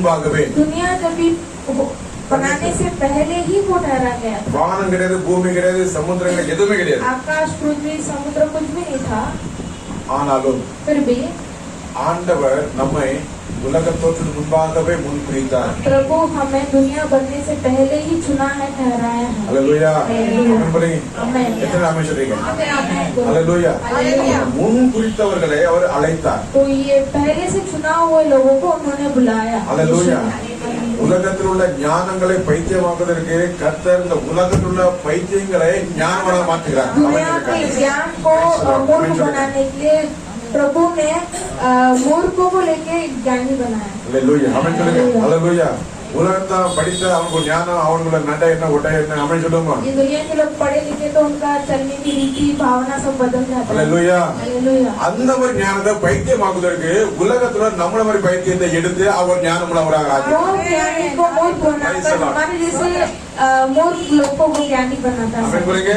முன்பாகவே दुनिया जब भी बनाने से पहले ही वो ठहरा गया था। வானம் கிடையாது, பூமி கிடையாது, சமுத்திரங்கள் எதுவுமே கிடையாது. आकाश, पृथ्वी, समुद्र कुछ भी नहीं था। ஆனாலும் फिर भी ஆண்டவர் நம்மை உலகத்தோற்றத்துக்கு முன்பாகவே முன்குறித்தார். प्रभु हमें दुनिया बनने से पहले ही चुना है, ठहराया है। हालेलुया. आमेन. எத்தனை ஆமென் சொல்றீங்க? आमेन. हालेलुया. हालेलुया. முன்குறித்தவர்களை அவர் அழைத்தார். तो ये पहले से चुना हुए लोगों को उन्होंने बुलाया। हालेलुया. உலகத்தில் உள்ள ஞானங்களை பைத்தியமாக்குவதற்கு கர்த்தர் இந்த உலகத்தில் உள்ள பைத்தியங்களை ஞானமாக மாற்றுகிறார். दुनिया के ज्ञान को मूर्ख बनाने के लिए प्रभु ने मूर्खों को लेके ज्ञानी बनाया। हालेलुया. आमेन சொல்லுங்க. हालेलुया. உலகத்தை படித்த அவங்க ஞானம், அவங்களோட நடை என்ன, உடை என்ன, ஆமென் சொல்லுமா? ये दुनिया के लोग पढ़े लिखे तो उनका चलने की रीति भावना सब बदल जाता है। हालेलुया. हालेलुया. அந்த ஒரு ஞானத்தை பைத்தியமாக்குவதற்கு உலகத்துல நம்மள மாதிரி பைத்தியத்தை எடுத்து அவர் ஞானம் உள்ளவராக ஆக்கினார். वो ज्ञानी को मूर्ख बनाकर हमारे जैसे मूर्ख लोगों को ज्ञानी बनाता है। आमेन बोलेंगे.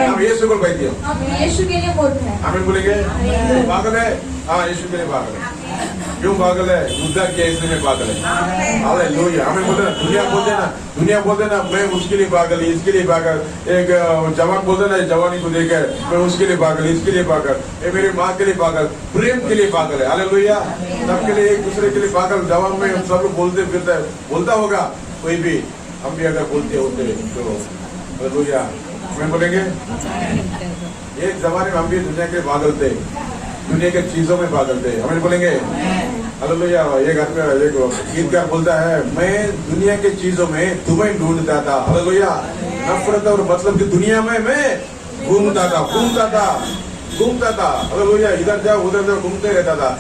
हम यीशु को पைத்தியம். हम यीशु के लिए मूर्ख हैं। आमेन बोलेंगे. पागल है. हाँ, यीशु के लिए पागल है. क्यों पागल है? युद्ध किया इसलिए मैं पागल है. हालेलुया. हमें बोलते ना, दुनिया बोलते ना मैं उसके लिए पागल, इसके लिए पागल. एक जवान बोलते ना, जवानी को देकर मैं उसके लिए पागल, इसके लिए पागल, ये मेरी माँ के लिए पागल, प्रेम के लिए पागल है. हालेलुया. सबके लिए, एक दूसरे के लिए पागल. जवान में सब लोग बोलते फिरता है, बोलता होगा कोई भी. हम भी अगर बोलते होते तो हालेलुया. हमें बोलेंगे एक जमाने में हम भी दुनिया के पागल थे, दुनिया के चीजों में पागल थे. हमें बोलेंगे हालेलुया. एक आदमी, एक गीतकार बोलता है, मैं दुनिया के चीजों में तुम्हें ढूंढता था. हालेलुया. नफरत और मतलब की दुनिया में मैं घूमता था. हालेलुया. इधर जाओ उधर जाओ घूमते रहता था.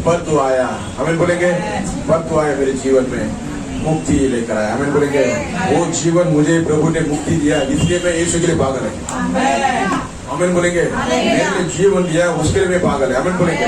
पर तू आया. हमें बोलेंगे पर तू आया मेरे जीवन में, मुक्ति लेकर आया. हमें बोलेंगे वो जीवन मुझे प्रभु ने मुक्ति दिया, इसलिए मैं यीशु के लिए पागल है. आमेन बोलेंगे. मेरे लिए जीवन दिया, उसके लिए मैं पागल है. आमेन बोलेंगे.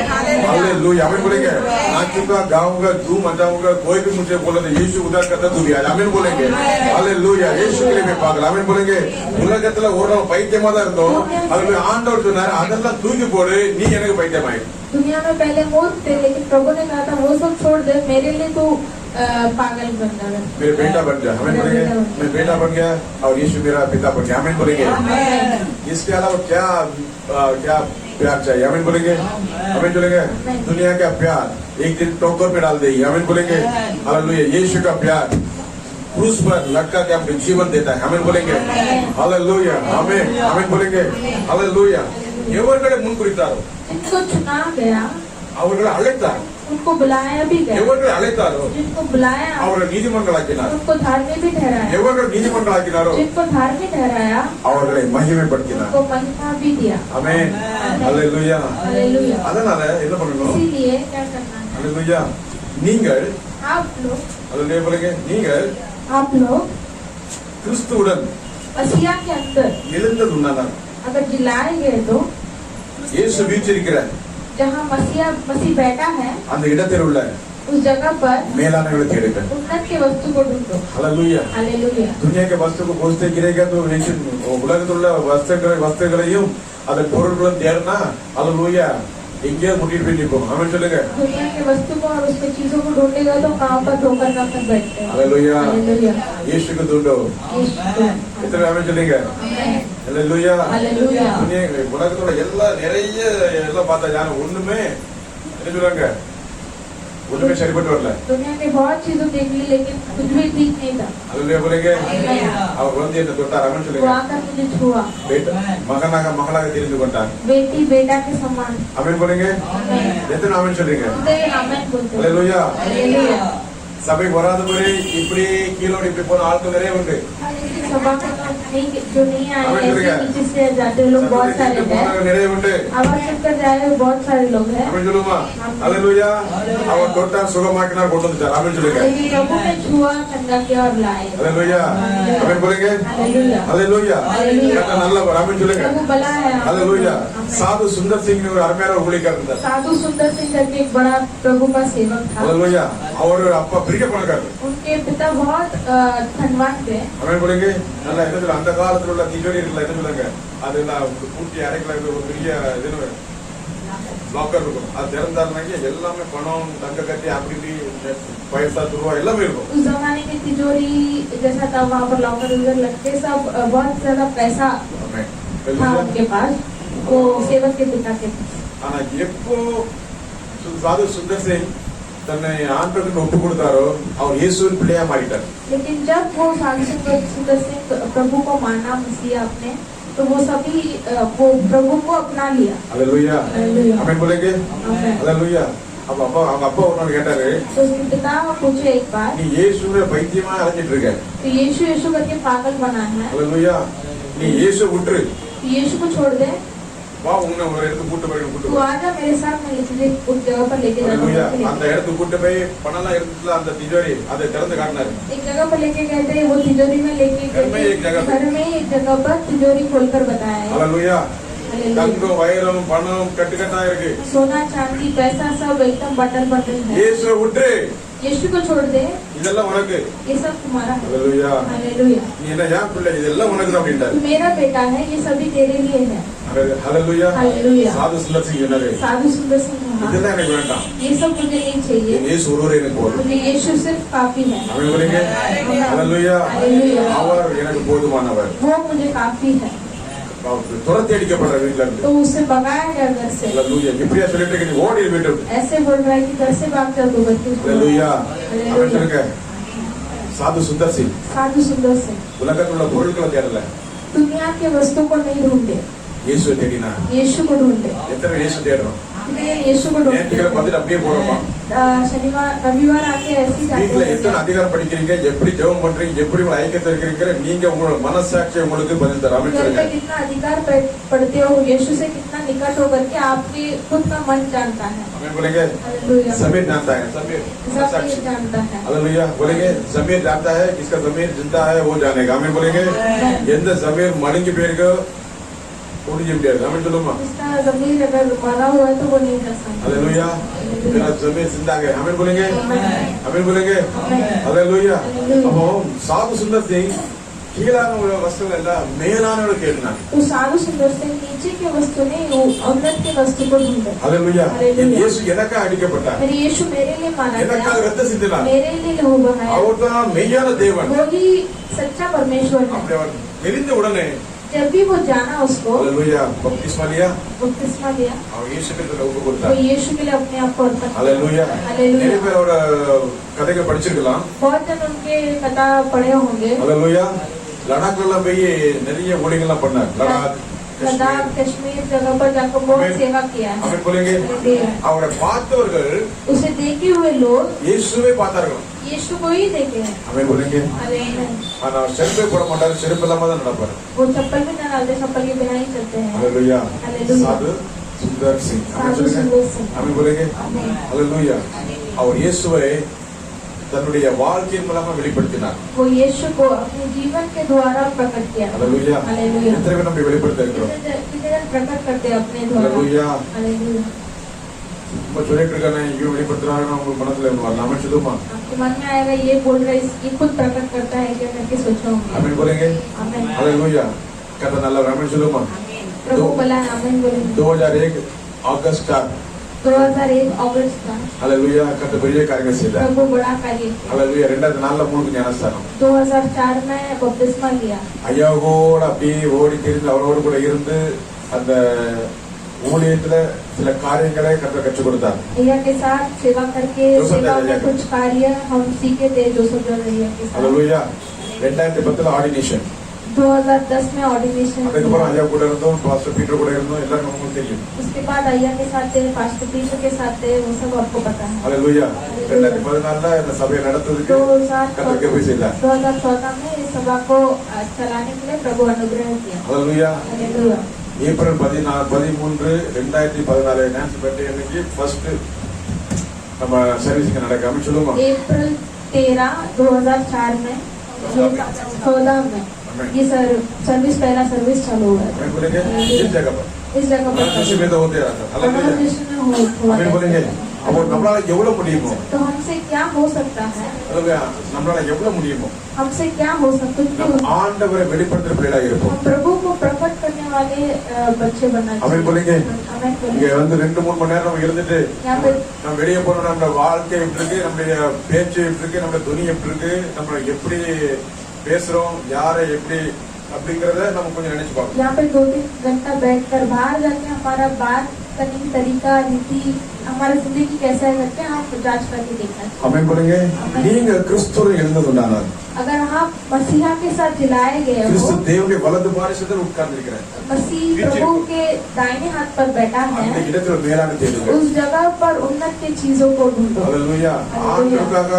हालेलुया. आमेन बोलेंगे. नाचूंगा, गाऊंगा, धूम मचाऊंगा, कोई भी मुझे बोला तो यीशु उधार करता तू भी आज. आमेन बोलेंगे. हालेलुया. यीशु के लिए मैं पागल. आमेन बोलेंगे. உலகத்துல ஒரு நாள் பைத்தியமா தான் இருந்தோம், அதுல ஆண்டவர் சொன்னாரு அதெல்லாம் தூக்கி போடு, நீ எனக்கு பைத்தியமாயி. दुनिया में पहले मूर्ख थे, लेकिन प्रभु ने कहा था वो सब छोड़ दे, मेरे लिए तू पागल बन जा. मेरे बेटा बन गया. हमें बोलेंगे मैं बेटा बन गया और यीशु मेरा पिता बन गया. हमें बोलेंगे. इसके अलावा क्या क्या प्यार चाहिए? हमें बोलेंगे. हमें बोलेंगे दुनिया का प्यार एक दिन टोकर में डाल देगी. हमें बोलेंगे हालेलुया. यीशु का प्यार क्रूस पर लटका के अपने जीवन देता है. हमें बोलेंगे हालेलुया. हमें बोलेंगे हालेलुया. எவர்களை முன்குறித்தாரோ, जिनको चुना गया அவர்களை அழைத்தார். उनको बुलाया भी गया. எவர்களை அழைத்தாரோ जिनको बुलाया அவர்களை நீதிமன்றங்களாக்கினார். उनको धार्मिक भी ठहराया. எவர்கள் நீதிமன்றங்களாக்கினாரோ जिनको धार्मिक ठहराया அவர்களை மகிமைப்படுத்தினார். उनको महिमा भी दिया. ஆமென். ஹalleluya. हालेलुया. அதனால என்ன பண்ணணும்? इसीलिए क्या करना है? ஹalleluya. நீங்கள் आप लोग ஹalleluya बोलेंगे. நீங்கள் கிறிஸ்துவுடன் मसीहा के अंदर எழுந்ததுண்டானால் अगर जिलाए गए तो இயேசு வீற்றிருக்கிற जहाँ मसीह बैठा है அந்த இடத்தில் उள்ள उस जगह पर மேலானவர்களை தேடுங்கள். उन्नत के वस्तु को ढूंढो. हालेलुया. हालेलुया. दुनिया के वस्तु को खोजते गिरेगा तो உலகத்தில் உள்ள வஸ்துகளையும் அதன் பொருட்களும் தேடினா हालेलुया எங்கேயோ முட்டிட்டு போய் நிற்போம். ஆமென் சொல்லுங்க. दुनिया के वस्तु को और उसके चीजों को ढूंढेगा तो कहाँ पर धोकर न कर बैठते हैं. हालेलुया. हालेलुया. இயேசுக்கு ढूंढो. எத்தனை ஆமென் சொல்லுங்க. हालेलुया. हालेलुया. दुनिया உலகத்தோட நிறைய எல்லாம் பார்த்தா யாரும் ஒண்ணுமே என்ன சொல்றாங்க, ஒண்ணுமே சரிப்பட்டு வரல. दुनिया ने बहुत चीजों देख ली लेकिन कुछ भी ठीक नहीं था. हालेलुया बोलेंगे. அவர் வந்து என்ன தொட்டார். ஆமென் சொல்லுங்க. वो आकर मुझे छुआ. बेटा மகனாக தெரிந்து கொண்டார். बेटी बेटा के समान. आमेन बोलेंगे. எத்தனை ஆமென் சொல்றீங்க. आमेन बोलते. हालेलुया. हालेलुया. சபை வராத முறை இப்படி கீழோடி இப்படி போன ஆட்கள் நிறைய உண்டு. सभा को जो नहीं आए ऐसे नीचे से जाते लोग बहुत सारे हैं. நிறைய உண்டு. आवाज सुनकर जाए बहुत सारे लोग हैं. ஆமென் சொல்லுமா. हालेलुया. அவர் தொட்டார், சுகமாக்கினார், கொண்டு வந்துட்டார். ஆமென் சொல்லுங்க. लेकिन प्रभु ने छुआ, चंगा किया और लाए. हालेलुया. आमेन बोलेंगे. हालेलुया. हालेलुया. கர்த்தர் நல்லவர். ஆமென் சொல்லுங்க. प्रभु भला है. हालेलुया. साधु सुंदर सिंह ने ஒரு அருமையான ஊழியக்காரர் இருந்தார். साधु सुंदर सिंह करके एक बड़ा प्रभु का सेवक था. हालेलुया. அவர் அப்பா பெரிய பணக்காரர். उनके पिता बहुत धनवान थे. ஆமென் बोलेंगे. நல்ல என்ன சொல்ல, அந்த காலத்துல உள்ள திஜோரி இருக்குல்ல, என்ன சொல்லுங்க, அதெல்லாம் கூட்டி அரைக்கல ஒரு பெரிய இது லாக்கர் இருக்கும். அது திறந்தாருனாக்கி எல்லாமே பணம், தங்க கட்டி, அப்படி पैसा துருவா எல்லாமே இருக்கும். उस जमाने की तिजोरी जैसा था, वहाँ पर लॉकर उधर लगते सब बहुत ज्यादा पैसा था उनके पास, वो सेवक के पिता के पास. ஆனா எப்போ சாது சுந்தர் சிங் தன்னை ஆண்டவருக்கு ஒப்பு கொடுத்தாரோ அவர் இயேசுவின் பிள்ளையா மாறிட்டார். लेकिन जब वो साधु सुंदर सिंह प्रभु को माना मसीहा अपने, तो वो सभी वो प्रभु को अपना लिया. हालेलुया, आमीन बोलेंगे. आमीन. हालेलुया. अब அப்பா அவங்க அப்பா ஒன்னு கேட்டாரு, तो उसके पिता पूछे एक बार, நீ இயேசுவை பைத்தியமா அலைஞ்சிட்டு இருக்க. तो यीशु यीशु करके पागल बना है. हालेलुया. நீ இயேசு விட்டுரு, यीशु को छोड़ दे, வா உன்னை ஒரு இடத்துக்கு கூட்டி போய் तू आजा मेरे साथ, मैं तुझे उस जगह पर लेके हालेलुया. जाऊंगा. அந்த இடத்துக்கு கூட்டி போய் பணம்லாம் இருந்துச்சுல அந்த திஜோரி அதை திறந்து காட்டினாரு. एक जगह पर लेके गए थे, वो तिजोरी में लेके घर में एक जगह पे. घर में एक जगह पर तिजोरी खोलकर बताया है. हालेलुया. हालेलुया. தங்கம், வைரம், பணம் கட்டுக்கட்டா இருக்கு. सोना चांदी पैसा सब एकदम बटन बटन है. இயேசுவை விட்டுரு, यीशु को छोड़ दे, இதெல்லாம் உனக்கு. ये सब तुम्हारा है. हालेलुया. हालेलुया. நீ என்ன ஏன் பிள்ளை, இதெல்லாம் உனக்கு தான் அப்படின்ட்டாரு. तू मेरा बेटा है, ये सभी तेरे लिए है. हालेलुया. हालेलुया. சாது சுந்தர் சிங் என்னது, साधु सुंदर सिंह कहा, இதெல்லாம் எனக்கு வேண்டாம், ये सब मुझे नहीं चाहिए, இயேசு ஒருவர் எனக்கு போதும். मुझे यीशु सिर्फ काफी है. அவன் बोलेंगे हालेलुया. हालेलुया. அவர் எனக்கு போதுமானவர். वो मुझे काफी है. துரத்தி அடிக்கப்படுற வீட்டுல இருந்து तो उससे भगाया गया घर से. हालेलुया. இப்படியா சொல்லிட்டு இருக்க, நீ ஓடி வீட்டு விட்டு. ऐसे बोल रहा है कि घर से भाग जाओ, तो घर से. हालेलुया. हालेलुया. அவன் சொல்லுங்க, சாது சுந்தர் சிங் साधु सुंदर सिंह உலகத்துல உள்ள பொருட்களை தேடல, दुनिया के वस्तु को नहीं ढूंढे, இயேசுவை தேடினா. यीशु को ढूंढे. எத்தனை இயேசு தேடுறோம், इसलिए यीशु को நேற்றுகளை ढूंढे. பார்த்துட்டு அப்படியே போறோமா. शनिवार रविवार आके ऐसे ही வீட்டுல जाते எத்தனை हैं. அதிகாரம் படிக்கிறீங்க, எப்படி ஜெபம் பண்றீங்க, எப்படி உங்களை ஐக்கியத்தை இருக்கிறீங்க, நீங்க உங்களோட மனசாட்சி உங்களுக்கு பதில் தர. அவன் घर சொல்லுங்க, पे कितना अधिकार पढ़ते हो, यीशु से कितना निकट होकर के आपके खुद का मन जानता है. அவன் बोलेंगे हालेलुया. जमीर जानता है, जमीर सब मनसाक्षी. ये जानता है. हालेलुया. बोलेंगे जमीर जानता है, किसका जमीर जिंदा है वो जानेगा. आमीन बोलेंगे. எந்த जमीर மடங்கி போயிருக்கோ ஒடிஞ்சு முடியாது. आमीन சொல்லுமா. जिसका जमीर अगर मरा हुआ है तो वो नहीं कर सकता. हालेलुया. मेरा जमीर जिंदा है. आमीन बोलेंगे. आमीन बोलेंगे. आमीन. हालेलुया. हालेलुया. அப்போ சாது சுந்தர் சிங் கீழான வஸ்துகள் எல்லாம் மேலானவரை கேட்டான். तो साधु सुंदर सिंह नीचे के वस्तु नहीं, वो उन्नत के वस्तु को ढूंढे. हालेलुया. हालेलुया. இயேசு எனக்காக அடிக்கப்பட்டார், मेरे यीशु मेरे लिए मारा எனக்காக गया, ரத்தம் சிந்தினார். मेरे लिए लहू बहाया. அவர்தான் மெய்யான தேவன். वो ही सच्चा परमेश्वर है. அப்படி அவர் தெரிந்த உடனே जब भी वो जाना उसको हालेलुया बपतिस्मा लिया, बपतिस्मा लिया, அவர் இயேசு கிறிஸ்துவை ஒப்பு वो கொடுத்தார். यीशु के लिए अपने आप को अर्पण किया. हालेलुया. हालेलुया. நிறைய பேரோட கதைகள் படிச்சிருக்கலாம். बहुत जन उनके कथा पढ़े होंगे. हालेलुया. லடாக்ல போய் நிறைய ஊழியங்கள்லாம் பண்ணார். लद्दाख कश्मीर जगह पर जाकर बहुत सेवा किया है. அவன் बोलेंगे அவரை பார்த்தவர்கள் उसे देखे हुए लोग இயேசுவை பார்த்தார்கள். यीशु को ही देखे हैं. அவன் बोलेंगे हालेलुया. ஆனா செருப்பே போட மாட்டார், செருப்பு இல்லாம தான் நடப்பார். वो चप्पल भी न डालते, चप्पल के बिना ही चलते हैं. हालेलुया. हालेलुया. साधु सुंदर सिंह. அவன் साधु சொல்லுங்க, सुंदर सिंह. அவன் बोलेंगे आमीन. हालेलुया. அவர் இயேசுவை தன்னுடைய வாழ்க்கையின் மூலமா வெளிப்படுத்தினார். वो यीशु को अपने जीवन के द्वारा प्रकट किया. हालेलुया. हालेलुया. எத்தனை பேர் நம்ம வெளிப்படுத்த இருக்கிறோம். कितने जन प्रकट करते हैं अपने द्वारा. हालेलुया. हालेलुया. நம்ம சொல்லிட்டு இருக்கானே இவன் வெளிப்படுத்துறாருன்னு உங்க மனசுல வரலாம். அவன் சொல்லுமா. आपके मन में आएगा ये बोल रहा है, ये खुद प्रकट करता है क्या करके सोचोगे. आमीन बोलेंगे. आमीन. हालेलुया. कथा நல்ல आमीन சொல்லுமா. प्रभु बोला आमीन बोलेंगे. 2001 अगस्त 2001 अगस्त का हालेलुया. கத்த பெரிய காரியங்கள் செய்தார். प्रभु बड़ा कार्य किया. हालेलुया. 2004 மூணுக்கு ஞானஸ்தானம். 2004 में बपतिस्मा लिया. ஐயா கூட அப்படியே ஓடி திரிந்து அவரோடு கூட இருந்து அந்த ஊழியத்துல சில காரியங்களை கத்த கற்றுக் கொடுத்தார். भैया के साथ सेवा करके जो सब सेवा में जाएगा। कुछ कार्य हम सीखे थे जोसेफ भैया के साथ. हालेलुया. 2010 ஆர்டினேஷன். 2010 में ऑर्डिनेशन. அதுக்கப்புறம் ஐயா கூட இருந்தோம், பாஸ்டர் பீட்டர் கூட இருந்தோம், எல்லாரும் உங்களுக்கு தெரியும். उसके बाद अय्या के साथ थे, पास्टर पीटर के साथ थे, वो सब आपको पता है. हालेलुया. 2014 இந்த சபையை நடத்துறதுக்கு கத்தருக்கு போய் செய்தார். 2014 में इस सभा को चलाने के लिए प्रभु अनुग्रह किया. Hallelujah. Hallelujah. April 13 2014 Nancy birthday அன்னைக்கு ஃபர்ஸ்ட் நம்ம சர்வீஸ்க்கு நடக்காம சொல்லுமா. अप्रैल 13 2004 में 14 में ये सर्विस पहला सर्विस चालू हुआ है. मैं बोलेंगे इस जगह पर इस जगह पर किसी में तो होते रहता. हालेलुया. में आमीन बोलेंगे. அப்போ நம்மளால எவ்வளவு முடியுமோ, तो हमसे क्या हो सकता है, அல்லேலூயா, நம்மளால எவ்வளவு முடியுமோ हमसे क्या हो सकता நம்ம है, ஆண்டவரை வெளிப்படுத்துற பிள்ளைகளா இருப்போம். हम प्रभु को प्रकट करने वाले बच्चे बनना ஆமென் चाहिए। சொல்லுங்க. आमेन இங்க बोलिए। வந்து 2-3 மணி நேரம் நம்ம இருந்துட்டு यहाँ पे நம்ம வெளியே போனோம், நம்ம வாழ்க்கை எப்படி இருக்கு, நம்மளுடைய பேச்சு எப்படி இருக்கு, நம்ம துணி எப்படி இருக்கு, நம்ம எப்படி பேசுறோம், யாரை எப்படி அப்படிங்கறத நம்ம கொஞ்சம் நினைச்சு பார்க்கணும். यहाँ पे 2-3 घंटा बैठकर बाहर जाके हमारा बात करने की तरीका, रीति, हमारा जिंदगी कैसा है करके हम जांच करके देखना चाहिए। ஆமென் சொல்லுங்க. நீங்க கிறிஸ்துவில் எழுந்ததுண்டானால், अगर आप मसीहा के साथ जिलाए गए கிறிஸ்து हो, தேவனுடைய வலது பாரிசத்தில் உட்கார்ந்து இருக்கிறார். मसीह प्रभु के दाहिने हाथ पर बैठा அந்த है, இடத்துல மேலான தேடுங்க. उस जगह पर उन्नत की चीजों को ढूंढो। அல்லேலூயா. ஆண்டவருக்காக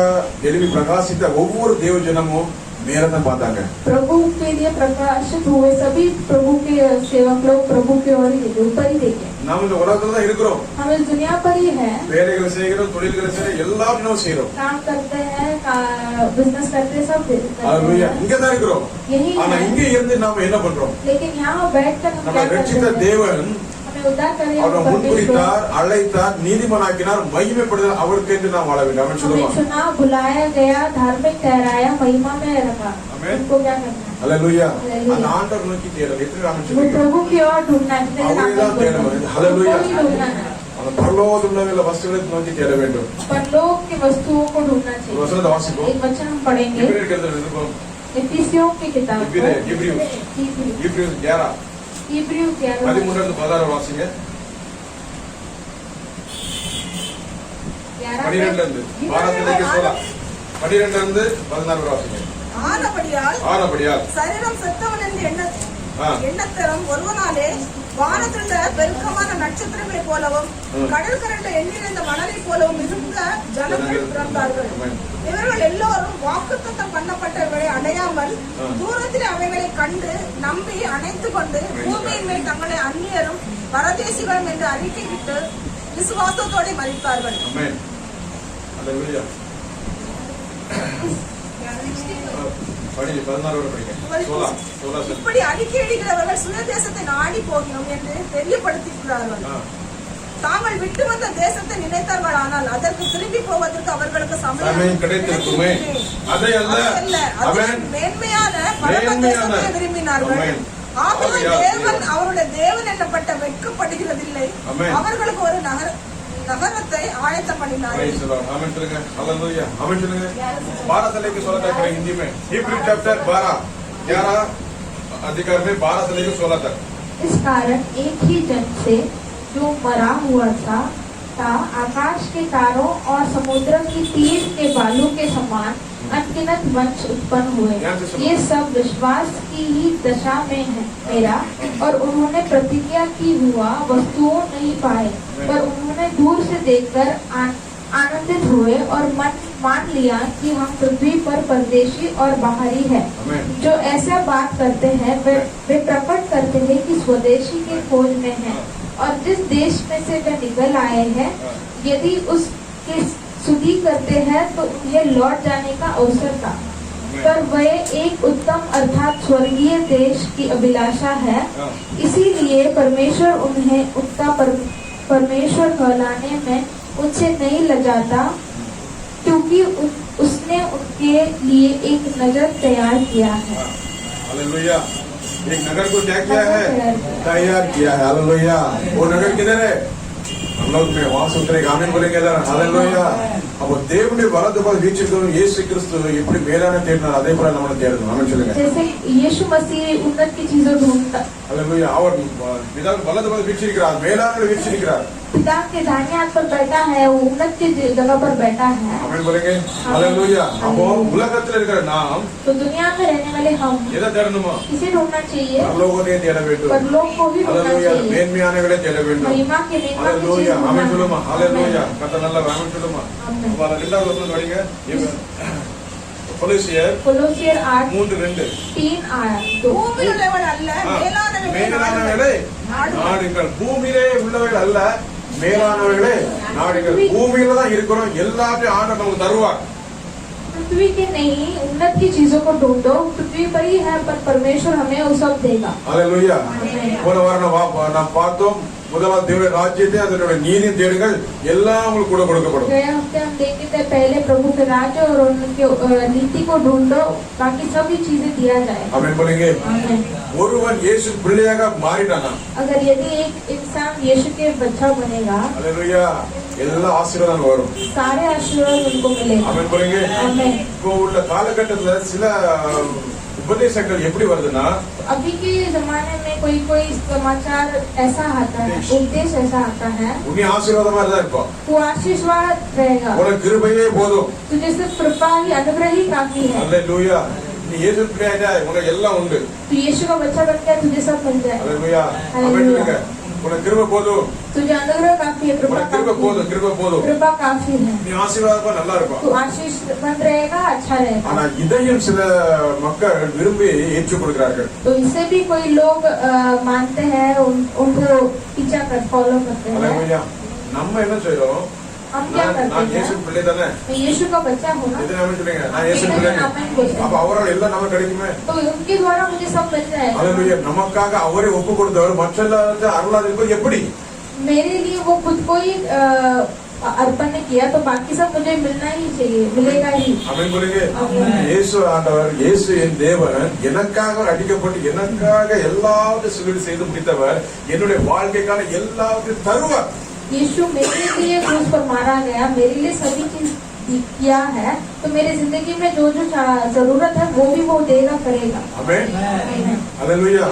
எழுப்பி பிரகாசித்த ஒவ்வொரு தேவ ஜனமும் மேலதான் பார்த்தாங்க. प्रभु के लिए प्रकाशित हुए सभी प्रभु के सेवक लोग प्रभु के ओर ही देखे, ऊपर ही देखे। நாம இந்த உலகத்துல தான் இருக்கிறோம். हम इस दुनिया पर ही है, வேலைகளை செய்கிறோம், தொழில்களை செய்கிறோம், எல்லாத்தையும் நம்ம செய்றோம். काम करते हैं, बिजनेस करते हैं, सब அல்லேலூயா. करते हैं। இங்க தான் இருக்கிறோம். यही ஆனா है, இங்க இருந்து நாம என்ன பண்றோம்? लेकिन यहाँ बैठकर हम நம்ம क्या ரட்சித்த करते हैं? தேவன் हमें उद्धार करे அவரை परमेश्वर, முன்குறித்தார், அழைத்தார், நீதிமானாக்கினார், மகிமைப்படுத்தார். அவருக்கு என்று நாம் வாழ வேண்டும். அவன் हमें சொல்லுவான். चुना, बुलाया गया, धार्मिक ठहराया, महिमा में रखा। आमेन। उनको क्या करना है? அல்லேலூயா. அல்லேலூயா. அந்த ஆண்டவர் நோக்கி தேடணும். எத்தனை அவன் वो சொல்லுங்க. प्रभु की ओर ढूंढना है, அவரை தான் தேடணும். அல்லேலூயா. उनको ही ढूंढना है, அந்த பரலோகத்துள்ள வஸ்துகளை நோக்கி தேட வேண்டும். परलोक की वस्तुओं को ढूंढना ஒரு चाहिए। வசனத்தை வாசிப்போம். एक वचन हम पढ़ेंगे, எபிரேயர் எழுதின நிருபம், इफिसियों की किताब को, इब्रियो, इब्रियो। इब्रियो, எபிரேயர் 11 इब्रियो 11 13-16 வாசிங்க. 12 இருந்து 16 வாசிங்க. ஆனபடியால் சரீரம் செத்தவன் என்று ஆ. எண்ணத்தரும் ஒருவனாலே வானத்துள்ள பெருக்கமான நட்சத்திரங்களைப் போலவும் கடல் கரண்ட எண்ணிறந்த மணலைப் போலவும் இருந்த ஜனங்கள் பிறந்தார்கள். ஆமென். இவர்கள் எல்லோரும் வாக்குத்தத்தம் பண்ணப்பட்டவர்களை அடையாமல் தூரத்தில் அவைகளை கண்டு நம்பி அணைத்துக் கொண்டு பூமியின் மேல் தங்களை அந்நியரும் பரதேசிகளும் என்று அறிக்கையிட்டு விசுவாசத்தோடு மரித்தார்கள். ஆமென். அல்லேலூயா. படி 16 வரை படிங்க. 16 இப்படி அறிக்கையிடுகிறவர்கள் சுயதேசத்தை நாடி போகிறோம் என்று தெரியப்படுத்தியிருக்கிறார்கள். தாங்கள் விட்டு வந்த தேசத்தை நினைத்தார்களானால் அதற்கு திரும்பி போவதற்கு அவர்களுக்கு சமயம் கிடைத்திருக்குமே. அதை அல்ல, ஆமென், மேன்மையான பரம தேசத்தை விரும்பினார்கள். ஆமென். ஆகையால் தேவன் அவருடைய தேவன் என்னப்பட்ட வெட்கப்படுகிறதில்லை. ஆமென். அவர்களுக்கு ஒரு நகரத்தை ஆயத்தம் பண்ணினார்கள். Praise the Lord. आमेन சொல்லுங்க. Hallelujah. आमेन சொல்லுங்க. 12 से लेकर 16 तक हिंदी में. Hebrew chapter 12 11 अधिकार में 12 से लेकर 16 तक. इस कारण एक ही जन से जो मरा हुआ था आकाश के तारों और समुद्र की तीर के बालू के समान अनगिनत वंश उत्पन्न हुए। ये सब विश्वास की ही दशा में है मेरा, और उन्होंने प्रतिज्ञा की हुआ वस्तुओं नहीं पाए, पर उन्होंने दूर से देखकर आनंदित हुए और मान लिया कि हम पृथ्वी पर परदेशी और बाहरी है। जो ऐसा बात करते हैं वे प्रकट करते हैं कि स्वदेशी के खोज में है, और जिस देश में से वे निकल आए हैं यदि उसके सुधि करते हैं तो उन्हें लौट जाने का अवसर था, पर वह एक उत्तम अर्थात स्वर्गीय देश की अभिलाषा है। इसीलिए परमेश्वर उन्हें उनका परमेश्वर कहलाने में उनसे नहीं लजाता, क्योंकि उसने उनके लिए एक नगर तैयार किया है। हालेलुया। एक नगर को क्या किया है? तैयार किया है। हालेलुया। वो नगर किधर है? हम लोग में वहां से उतरेगा। आमीन बोलेंगे इधर। हालेलुया। अब वो தேவனுடைய வலது பால் வீற்றிருக்கிறவர் இயேசு கிறிஸ்து எப்படி மேலான தேடினார் அதே போல நம்ம தேடணும். ஆமென் சொல்லுங்க. जैसे यीशु मसीह उन्नत की चीजों ढूंढता, हालेलुया। அவர் பிதா வலது பால் வீற்றிருக்கிறார், மேலான வீற்றிருக்கிறார். पिता के दाहिने हाथ पर बैठा है, वो उन्नत की जगह पर बैठा है। आमीन बोलेंगे। हालेलुया। अब உலகத்தில் இருக்கிற நாம் तो दुनिया में रहने वाले हम எதை தேடணுமா? किसे ढूंढना चाहिए? பரலோகத்தை தேட வேண்டும். परलोक को ही ढूंढना हालेलुया। चाहिए, மேன்மையானவர்களை தேட வேண்டும். महिमा के महिमा की चीज हालेलुया। ढूंढना ஆமென் சொல்லுமா. है। हालेलुया. கர்த்தர் நல்லவர். ஆமென் சொல்லுமா. ஆமென். அப்ப அந்த இரண்டாவது வசனம் படிங்க. கொலோசியர் கொலோசியர் 3:2. 3:2 பூமியுள்ளவள் அல்ல மேலானவைகளை நாடுங்கள். பூமியிலே உள்ளவைகள் அல்ல, மேலானவைகளே நாடுங்கள். பூமியில தான் இருக்கிறோம், எல்லாத்தையும் ஆண்டவர் நமக்கு தருவார். पृथ्वी के नहीं उन्नत की चीजों को ढूंढो, पृथ्वी पर ही है पर परमेश्वर हमें वो सब देगा। हालेलुया. आमेन। போன வாரம் நாம் பார்த்தோம் முதலாவது தேவனுடைய ராஜ்யத்தை அதனுடைய நீதியும் தேடுங்கள் எல்லாம் உங்களுக்கு கூட கொடுக்கப்படும். गए हफ्ते हम देखे थे पहले प्रभु के राज्य और उनके नीति को ढूंढो बाकी सभी चीजें दिया जाए. ஆமென் बोलेंगे. आमीन. ஒருவன் இயேசு பிள்ளையாக மாறினானா अगर यदि एक इंसान यीशु के बच्चा बनेगा அல்லேலூயா எல்லா ஆசீர்வாதம் வரும். सारे आशीर्वाद उनको मिलेगा. ஆமென் बोलेंगे. आमीन. இப்போ உள்ள காலகட்டத்துல சில உபதேசங்கள் எப்படி வருதுன்னா अभी के जमाने में कोई कोई समाचार ऐसा आता है उपदेश ऐसा आता है உன்னை ஆசீர்வாதமா தான் இருப்போம். वो आशीर्वाद रहेगा உனக்கு கிருபையே போதும். तुझे सिर्फ कृपा ही अनुग्रह ही काफी है. அல்லேலூயா நீ இயேசு பிள்ளையா உனக்கு எல்லாம் உண்டு. तू यीशु का बच्चा बन गया तुझे सब मिल जाए. அல்லேலூயா ஆமென் சொல்லுங்க. உனக்கு கிருபை போதும். तुझे अनुग्रह काफी है कृपा உனக்கு கிருபை போதும். கிருபை போதும். कृपा काफी है. நீ ஆசீர்வாதமா நல்லா இருப்ப. तू आशीष बन रहेगा अच्छा रहेगा. ஆனா இதையும் சில மக்கள் விரும்பி ஏற்றுக் கொடுக்கிறார்கள். तो इसे भी कोई लोग मानते हैं उनको पीछा कर फॉलो करते हैं. அல்லேலூயா நம்ம என்ன செய்றோம் हम क्या நான் करते இயேசு हैं பிள்ளை தானே मैं यीशु का बच्चा हूँ ना எத்தனை ஆமென் சொல்லுங்க நான் இயேசு பிள்ளை அப்ப அவரால் எல்லாம் நமக்கு கிடைக்குமே तो उनके द्वारा मुझे सब मिल जाएगा. அல்லேலூயா நமக்காக அவரே ஒப்பு கொடுத்தவர் மற்ற எல்லாரும் அருளாது இருப்பது எப்படி मेरे लिए वो खुद को ही अर्पण ने किया तो बाकी सब मुझे मिलना ही चाहिए मिलेगा ही. ஆமென் சொல்லுங்க இயேசு ஆண்டவர் இயேசு என் தேவன் எனக்காக அடிக்கப்பட்டு எனக்காக எல்லாவற்றையும் சிலுவையில் செய்து முடித்தவர் என்னுடைய வாழ்க்கைக்கான எல்லாவற்றையும் தருவார். यीशु मेरे लिए क्रूस पर मारा गया मेरे लिए सभी चीज किया है तो मेरी जिंदगी में जो जो जरूरत है वो भी वो देगा करेगा. ஆமென் அல்லேலூயா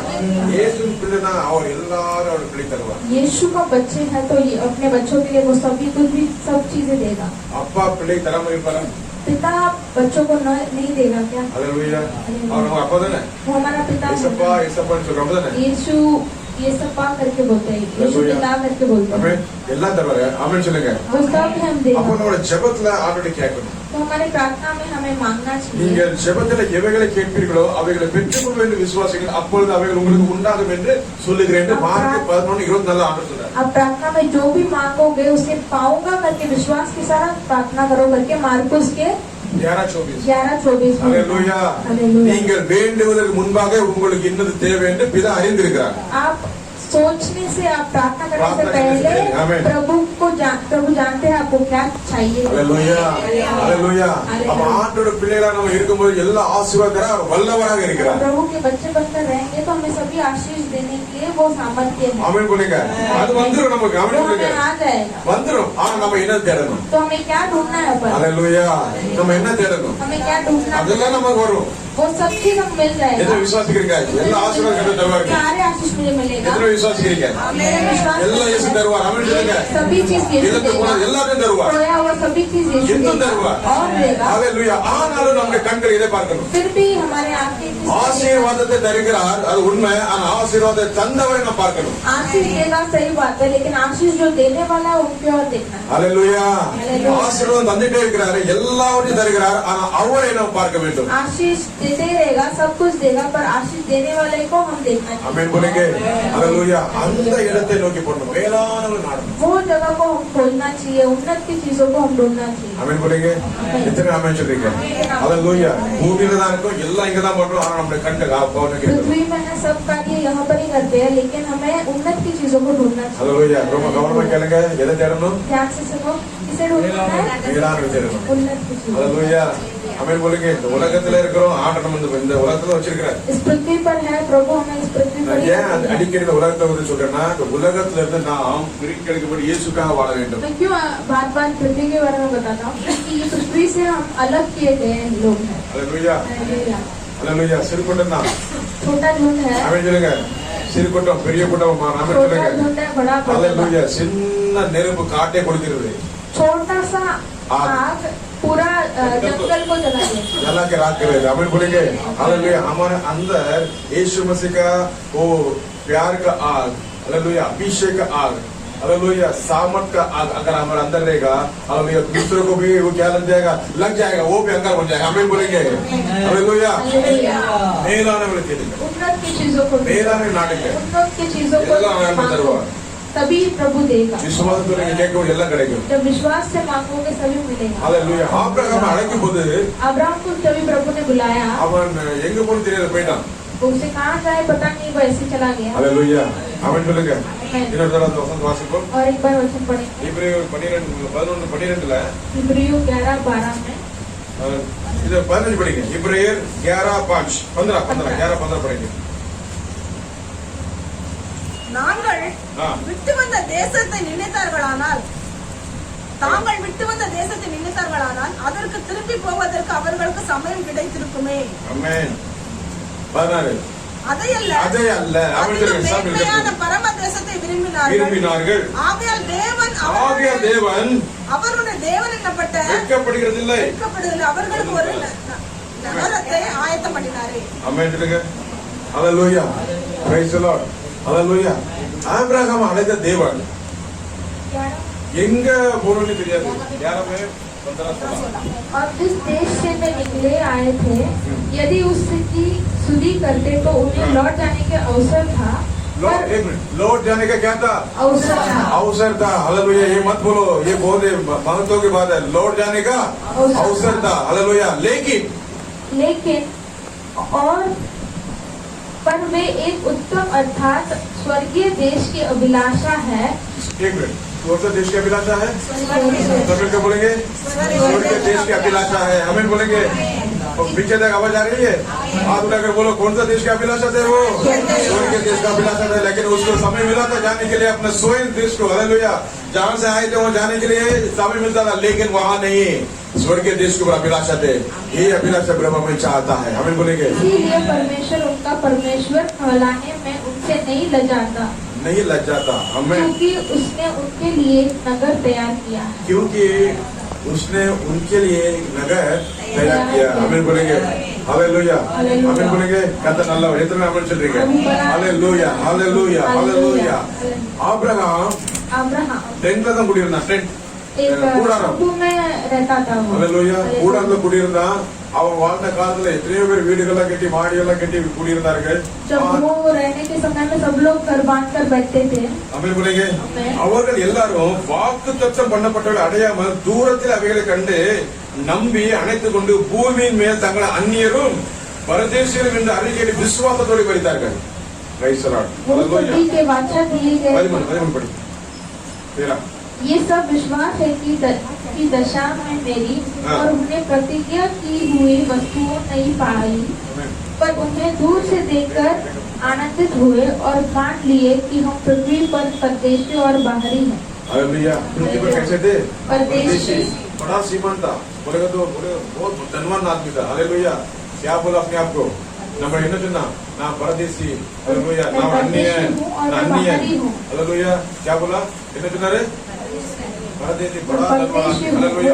இயேசு பிள்ளைனா அவர் எல்லாரும் அவர் பிள்ளை தருவார். यीशु का बच्चे हैं तो ये अपने बच्चों के लिए वो सभी कुछ भी सब चीजें देगा. அப்பா பிள்ளை தராம இருப்பாரா पिता बच्चों को नहीं देगा क्या? அல்லேலூயா அவர் நம்ம அப்பா தானே वो हमारा पिता है. ஏசப்பா ஏசப்பான்னு சொல்றோம் தானே यीशु ये सब पा करके बोलते हैं यीशु पिता करके बोलते हैं. ஆமென் எல்லாம் தருவாரு. ஆமென் சொல்லுங்க. वो सब हम அப்ப देगा. நம்மளோட ஜெபத்துல ஆண்டவரை கேட்கணும். तो हमारी प्रार्थना में हमें मांगना चाहिए. நீங்கள் ஜெபத்துல எவைகளை கேட்பீர்களோ அவைகளை பெற்றுக்கொள்வேன் என்று விசுவாசிங்கள் அப்பொழுது அவைகள் உங்களுக்கு உண்டாகும் என்று சொல்லுகிறேன் என்று மார்க் 11:24 ஆண்டவர் சொல்றார். आप प्रार्थना में जो भी मांगोगे उसे पाऊंगा करके विश्वास के साथ प्रार्थना करो करके मार्कुस के 11:24 அல்லேலூயா நீங்கள் வேண்டுவதற்கு முன்பாக உங்களுக்கு இன்னது தேவை என்று பிதா அறிந்திருக்கிறார். आप सोचने से आप प्रार्थना करने से पहले प्रभु जानते हैं आपको क्या चाहिए. அல்லேலூயா அல்லேலூயா அப்ப ஆண்டவருடைய பிள்ளைகளா நம்ம இருக்கும்போது எல்லா ஆசீர்வாதம் அவர் வல்லவராக இருக்கிறார். प्रभु के बच्चे बनकर रहेंगे तो हमें सभी आशीष देने के लिए वो सामर्थ्य है. ஆமென் சொல்லுங்க. அது வந்துரும் நமக்கு. ஆமென் சொல்லுங்க. आ जाएगा. வந்துரும். ஆனா நம்ம என்ன தேடணும்? तो हमें क्या ढूंढना है पर அல்லேலூயா நம்ம என்ன தேடணும்? हमें क्या ढूंढना है அதெல்லாம் நமக்கு வரும். वो सब चीज हम मिल எத்தனை जाएगा. விசுவாசிக்கிறீங்க? எல்லா ஆசீர்வாதம் கண்டு தருவார். सारे आशीष मुझे मिलेगा. எத்தனை விசுவாசிக்கிறீங்க? मेरे विश्वास எல்லாம் இயேசு தருவார். ஆமென் சொல்லுங்க. सभी चीज यीशु இழந்து போன देगा. எல்லாத்தையும் தருவார். खोया हुआ सभी चीज यीशु இன்னும் देगा தருவார். और देगा. அல்லேலூயா ஆனாலும் நம்முடைய கண்கள் இதை பார்க்கணும். फिर भी हमारे आंखें ஆசீர்வாதத்தை தருகிறார் அது உண்மை. ஆனா ஆசீர்வாதத்தை தந்தவரை நாம் பார்க்கணும். आशीष देना सही बात है लेकिन आशीष जो देने वाला है उनके और देखना है. அல்லேலூயா அல்லேலூயா. ஆசீர்வாதம் தந்துட்டே இருக்கிறாரு எல்லாவற்றையும் தருகிறார் ஆனா அவரை நாம் பார்க்க வேண்டும். आशीष देते ही रहेगा सब कुछ देगा पर आशीष देने वाले को हम देखना चाहिए. ஆமென் போலீங்க. அல்லேலூயா அந்த இடத்தை நோக்கி போகணும். மேலானவரை நாடணும். वो जगह को हम खोजना चाहिए उन्नत की चीजों को हम ढूंढना चाहिए. ஆமென் போலீங்க. எத்தனை ஆமென் சொல்றீங்க? அல்லேலூயா பூமியில தான் இருக்கும் எல்லாம் இங்க தான் பண்றோம் ஆனா நம்முடைய கண்கள் போகணும். पृथ्वी में है सब कार्य यहाँ पर ही करते हैं लेकिन हमें उन्नत की चीजों को ढूंढना चाहिए. அல்லேலூயா ரொம்ப கவனமா கேளுங்க. எதை தேடணும்? ध्यान से सुनो किसे ढूंढना है? மேலானவரை தேடணும். उन्नत की चीजों. அல்லேலூயா ஆமென் போலீங்க. இந்த உலகத்துல இருக்கிறோம் ஆண்டவர் நம்ம இந்த உலகத்துல வச்சிருக்கிறார். इस पृथ्वी पर है प्रभु हमें इस पृथ्वी पर நான் ही ஏன் அடிக்கடி இந்த உலகத்தை வந்து சொல்றேன்னா இந்த உலகத்துல இருந்து நாம் பிரிக்கெடுக்கப்பட்டு இயேசுக்காக வாழ வேண்டும். मैं क्यों बात बात पृथ्वी के बारे में बताता हूँ कि ये पृथ्वी से हम अलग किए गए लोग हैं. அல்லேலூயா हालेलुया. அல்லேலூயா சிறுக்கூட்டம் தான். छोटा झुंड है ஆமென் சொல்லுங்க. சிறுக்கூட்டம் பெரிய கூட்டம் ஆமென் छोटा சொல்லுங்க. झुंड है बड़ा அல்லேலூயா சின்ன நெருப்பு காட்டே கொடுக்கிறது. छोटा सा आग पूरा जंगल को जला देता. जला के राख करे. आमीन बोलेंगे. हालेलुया हमारे अंदर यीशु मसीह का वो प्यार का आग, हालेलुया अभिषेक का आग, हालेलुया सामर्थ का आग अगर हमारे अंदर रहेगा, हालेलुया दूसरों को भी वो क्या लग जाएगा वो भी अंगार बन जाएगा. आमीन बोलेंगे. हालेलुया மேலான விளக்கேதுங்க. उन्नत की चीजों को மேலான நாடுங்க. उन्नत की चीजों को எல்லாம் ஆண்டவர் मांगो, தருவார். तभी प्रभु देगा. விசுவாசத்தோட நீங்க கேட்கும் எல்லாம் கிடைக்கும். जब विश्वास से मांगोगे सभी मिलेगा. हालेलुया ஆபிரகாம் அழைக்கும் போது अब्राहम को जब प्रभु ने बुलाया அவன் எங்க போன்னு தெரியாத போயிட்டான். वो उसे कहाँ जाए पता नहीं, वो ऐसे चला गया। ஹalleluya ஆமென் சொல்லுங்க. இன்னொரு தடவை அந்த வசனம் வாசிப்போம். और एक बार वचन पढ़ेंगे இப்ரேயர் 11:12ல इब्रियों 11:12 में இது 15 படிங்க. இப்ரேயர் 11:5 15 11:15 படிங்க. நாங்கள் விட்டு வந்த தேசத்தை நினைத்தார்களானால் அதற்கு திருப்பி போவதற்கு அவர்களுக்கு சமயம் கிடைத்திருக்குமே. ஆமென். 16 அதையல்ல மேன்மையான பரம தேசத்தை விரும்பினார்கள். ஆகையால் தேவன் அவருடைய தேவன் என்னப்பட்ட வெட்கப்படுகிறதில்லை அவர்களுக்கு ஒரு நகரத்தை ஆயத்தம் பண்ணினாரே. ஆமென் சொல்லுங்க. ஹalleluya. praise the lord. Hallelujah. Abraham அழைத்த தேவன் எங்க போறோம்னு தெரியாது. யாருமே और जिस देश से वे निकले आए थे, यदि उसकी सुधि करते तो उन्हें लौट जाने के अवसर था। लौट जाने का क्या था? अवसर था। हालेलुया. ये मत बोलो, ये बहुत महत्व की बात है. लौट जाने का अवसर था. हालेलुया. लेकिन और पर वे एक उत्तम अर्थात स्वर्गीय देश की अभिलाषा है। एक मिनट, कौन सा देश की अभिलाषा है? सब मिलकर बोलेंगे, स्वर्गीय देश की अभिलाषा है. हमें बोलेंगे. पीछे तक आवाज आ रही है? हाथ उठाकर बोलो, कौन सा देश की अभिलाषा थे? वो स्वर्गीय देश का अभिलाषा था. लेकिन उसको समय मिला था जाने के लिए अपने स्वयं देश को. हालेलुया. जहाँ से आए थे वहाँ जाने के लिए समय मिलता था, लेकिन वहाँ नहीं. स्वर्गीय देश के ऊपर अभिलाषा थे. ये अभिलाषा ब्रह्म में चाहता है. हमें बोलेंगे इसीलिए परमेश्वर उनका परमेश्वर कहलाने में उनसे नहीं लजाता. हमें, क्योंकि उसने उनके लिए नगर तैयार किया है. क्योंकि उसने उनके लिए नगर तैयार किया. हमें बोलेंगे हालेलुया. हमें बोलेंगे कहता नल्ला इतना हमें चल रही है. Hallelujah hallelujah hallelujah. Abraham tent தான் குடியிருந்தான். टेंट கூடாரம் रहता था. हालेलुया. கூடாரத்துல குடியிருந்தான். அவன் வாழ்ந்த காலத்துல எத்தனையோ பேர் வீடுகள்லாம் கட்டி மாடி எல்லாம் கட்டி குடியிருந்தார்கள். जब वो रहने के समय में सब लोग घर बांधकर बैठते थे. हमें बोलेंगे அவர்கள் எல்லாரும் வாக்குத்தத்தம் பண்ணப்பட்டவர்கள் அடையாமல் தூரத்தில் அவைகளை கண்டு நம்பி அணைத்துக் கொண்டு பூமியின் மேல் தங்களை அந்நியரும் பரதேசியரும் என்று அறிக்கையை விசுவாசத்தோடு படித்தார்கள். Praise the Lord. ஹalleluya. ये सब विश्वास है कि दशा में मेरी और उन्हें प्रतिज्ञा की हुई वस्तुओं नहीं पाई, पर उन्हें दूर से देखकर आनंदित हुए और मान लिए कि हम पृथ्वी पर परदेशी और बाहरी हैं. हालेलुया. पृथ्वी पर कैसे थे? परदेशी. बड़ा श्रीमान था. बोलेगा तो बहुत धनवान आदमी था. हालेलुया. क्या बोला अपने आप को? நம்ம என்ன சொன்னா? நான் பரதேசி. हालेलुया. நான் அந்நியன். हालेलुया. क्या बोला? என்ன சொன்னாரு? परदेसी.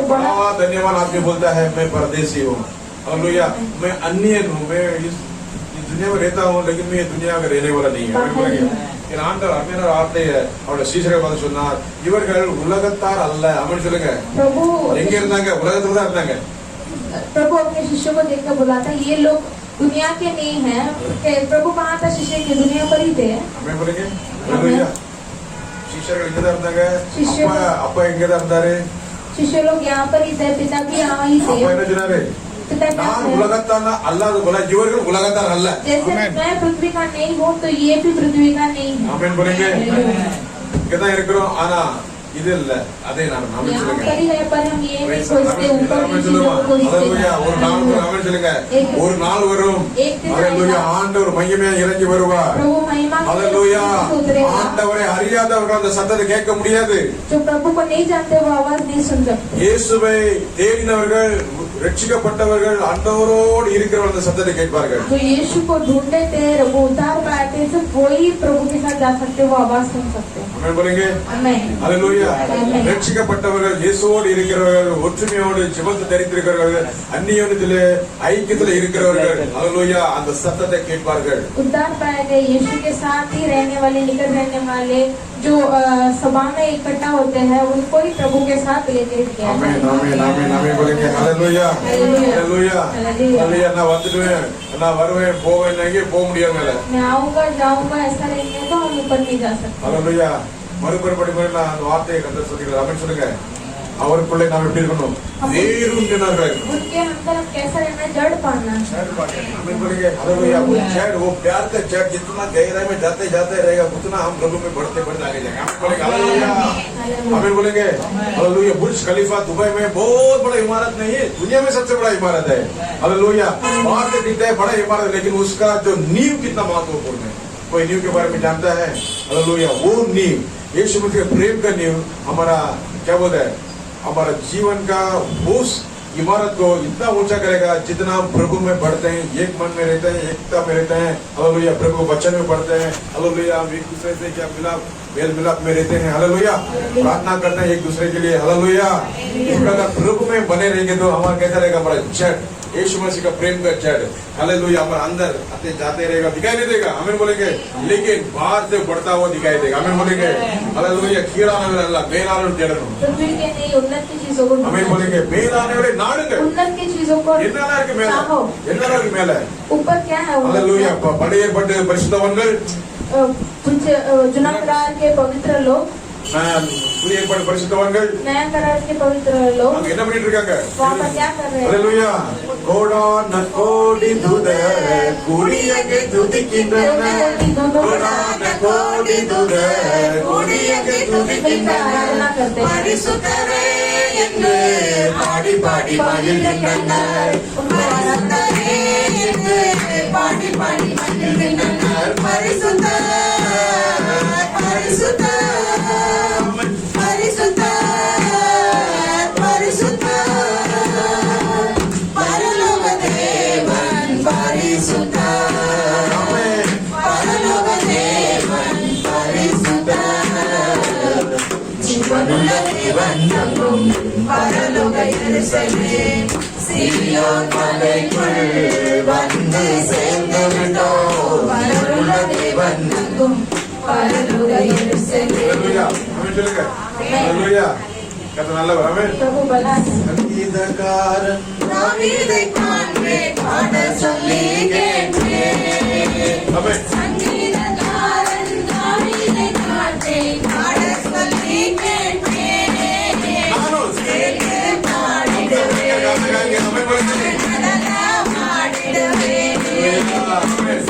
बड़ा धन्यवान आदमी बोलता है मैं परदेसी हूँ. हालेलुया. मैं अन्य हूँ. मैं इस दुनिया में रहता हूँ, लेकिन मैं दुनिया में रहने वाला नहीं है. என் ஆண்டவர் அருமையான வார்த்தையை அவருடைய சீஷரை பார்த்து சொன்னார், இவர்கள் உலகத்தார் அல்ல. அவன் சொல்லுங்க, எங்க இருந்தாங்க? உலகத்துல தான் இருந்தாங்க. प्रभु अपने शिष्यों को देखकर बुलाता, ये लोग दुनिया के नहीं है. प्रभु कहाँ था? शिष्य की दुनिया पर ही थे. हमें बोलेंगे हालेलुया. शिष्यர்கள் இங்க தான் இருந்தாங்க. அப்பா இங்க தான் இருந்தாரு. शिष्य लोग यहाँ पर ही थे. पिता भी यहाँ ही थे. அப்பா என்ன சொன்னாரு? நான் உலகத்தார் அல்லாத போல இவர்கள் உலகத்தார் அல்ல. जैसे मैं पृथ्वी का नहीं हूँ तो ये भी पृथ्वी का नहीं है. ஆமென் बोलेंगे. இங்க தான் இருக்கிறோம், ஆனா இது இல்ல. அதே நான் ஆமென் சொல்லுங்க. पर हम ये नहीं सोचते ऊपर की चीजों को हालेलुया. ஒரு நாள் வரும். ஆமென் சொல்லுங்க. ஒரு நாள் வரும். हालेलुया. ஆண்டவர் மகிமையா இறங்கி வருவார். प्रभु महिमा हालेलुया. ஆண்டவரை அறியாதவர்கள் அந்த சத்தத்தை கேட்க முடியாது. जो प्रभु को नहीं जानते वो आवाज नहीं सुन सकते. இயேசுவை தேடினவர்கள் ரட்சிக்கப்பட்டவர்கள் ஆண்டவரோடு இருக்கிறவர்கள் அந்த சத்தத்தை கேட்பார்கள். जो यीशु को ढूंढते थे, वो उद्धार पाए थे, सब वही प्रभु के साथ जा सकते, वो आवाज सुन सकते. आमेन बोलेंगे. आमेन. हालेलुया. ரட்சிக்கப்பட்டவர்கள் இயேசுவோடு இருக்கிறவர்கள், ஒற்றுமையோடு ஜெபத்தை தரித்திருக்கிறவர்கள், அந்நியோனியத்திலே ஐக்கியத்திலே இருக்கிறவர்கள் हालेलुया அந்த சத்தத்தை கேட்பார்கள். उद्धार पाए गए यीशु के साथ ही रहने वाले, निकट रहने वाले, जो सभा में इकट्ठा होते हैं, उनको ही प्रभु के साथ लेके गया. आमेन आमेन आमेन आमेन बोलेंगे. Hallelujah hallelujah hallelujah. நான் வந்துடுவேன், நான் வருவேன், போவேன், எங்கே போக முடியாதுல. मैं आऊंगा जाऊंगा ऐसा रहेंगे तो हम ऊपर नहीं जा सकते. हालेलुया. மறுபடியும் படிப்போம். நான் அந்த வார்த்தையை கர்த்தர் சொல்கிறார். ஆமென் சொல்லுங்க. அவருக்குள்ளே நாம் எப்படி இருக்கணும்? வேரூன்றினவர்களா இருக்கணும். उनके अंदर हम कैसा रहना है? जड़ पाना। हमें बोलेंगे हालेलुया, वो जड़, वो प्यार का जड़ जितना गहराई में जाते जाते रहेगा उतना हम प्रभु में बढ़ते बढ़ते आगे जाएंगे। हमें बोलेंगे हालेलुया, हमें बोलेंगे हालेलुया। बुर्ज खलीफा दुबई में बहुत बड़ा इमारत नहीं है, दुनिया में सबसे बड़ा इमारत है। हालेलुया, बाहर से दिखता है बड़ा इमारत, लेकिन उसका जो नींव कितना महत्वपूर्ण है। कोई नींव के बारे में जानता है? हालेलुया, वो नींव यीशु मसीह के प्रेम का नींव हमारा क्या बोलता है, हमारा जीवन का उस इमारत को इतना ऊंचा करेगा जितना हम प्रभु में बढ़ते हैं, एक मन में रहते हैं, एकता में रहते हैं। हालेलुया, प्रभु वचन में पढ़ते हैं। हालेलुया, हम एक दूसरे से क्या मेल मिलाप में रहते हैं। हालेलुया, प्रार्थना करते हैं एक दूसरे के लिए। हालेलुया, इस प्रकार प्रभु में बने रहेंगे तो हमारा कैसा रहेगा? हमारा जड़, यीशु मसीह का प्रेम का जड़, हालेलुया, हमारे अंदर आते जाते रहेगा, दिखाई नहीं देगा। हमें बोलेंगे, लेकिन बाहर से बढ़ता हुआ दिखाई देगा। हमें बोलेंगे हालेलुया, कीड़ा मेलाने जड़न, पृथ्वी के नहीं उन्नत की चीजों को हमें बोलेंगे मेलाने वाले नाड़ुंगे, उन्नत की चीजों को चाहो। मेला ऊपर क्या है? हालेलुया, बड़े बड़े परिशुद्धवान्கள், जुना करार के पवित्र लोग, புதிய ஏற்பாடு பரிசுத்தவான்கள், नया करार के पवित्र लोग அங்க என்ன பண்ணிட்டு இருக்காங்க? वहाँ पर क्या कर रहे हैं? हालेलुया, கோடான கோடி தூதர் கூடியங்கே துதிக்கின்றனர், கோடான கோடி தூதர் கூடியங்கே துதிக்கின்றனர், பரிசுத்தரே என்று பாடி பாடி மகிழ்கின்றனர், பரிசுத்தரே என்று பாடி பாடி மகிழ்கின்றனர், பரிசுத்தர் பரிசுத்தர் பரலோக எருசலேம் சீயோன் மலைக்குள் வந்து சேர்ந்து விட்டோம், பரலோக தேவன் தங்கும் பரலோக எருசலேம்। ஹalleluya, கர்த்தர் நல்லவர். ஆமென். प्रभु भला है। சங்கீதக்காரன் தாவீதை காண்பேன், பாட சொல்லி கேட்டேன், ஆமென். சங்கீதக்காரன் தாவீதை காண்பேன், பாட சொல்லி கேட்டேன், நானும் சேர்ந்து பாடிடுவேன், நடனம் ஆடிடுவேன்,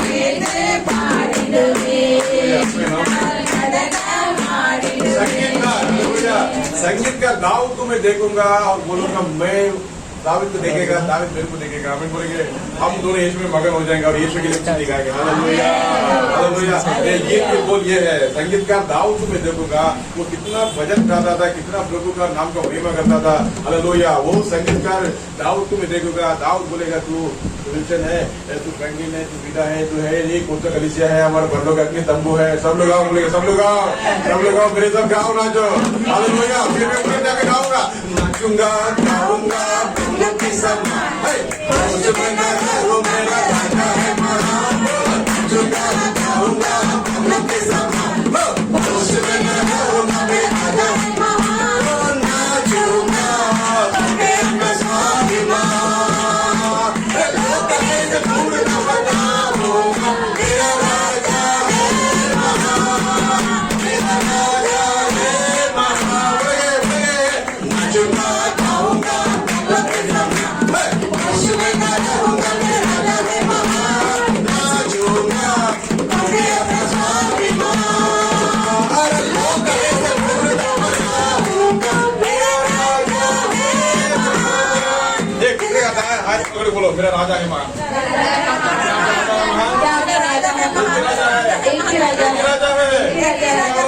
சேர்ந்து பாடிடுவேன், நடனம் ஆடிடுவேன்। संगीतकार दाऊद को मैं देखूंगा और बोलूंगा मैं दाऊद को देखेगा, दाऊद मेरे को देखेगा। हमें बोलेंगे हम दोनों यीशु में मगन हो जाएंगे और यीशु के लिए दिखाएंगे। Hallelujah, hallelujah. ये बोल ये है, संगीतकार दाऊद को मैं देखूंगा, वो कितना भजन गाता था, कितना प्रभु का नाम का महिमा करता था। हालेलुया, वो संगीतकार दाऊद को मैं देखूंगा। दाऊद बोलेगा तू विल्सन है, तू फ्रैंकलिन है, तू विदा है, तू है ये कौन सा कलीसिया है, हमारा बरलोक अग्नि तंबू है। सब लोग आओ, बोलेगा सब लोग आओ, सब लोग आओ, मेरे सब गाओ नाचो। हालेलुया, फिर मैं पूरे जाके गाऊंगा, नाचूंगा गाऊंगा प्रभु की समा है, उस बना वो मेरा राजा है महान। नाचूंगा गाऊंगा प्रभु की समा, उस बना वो मेरा राजा है महान। नाचूंगा मेरा स्वाभिमान, बोलो मेरा राजा है महान। एक ही राजा है।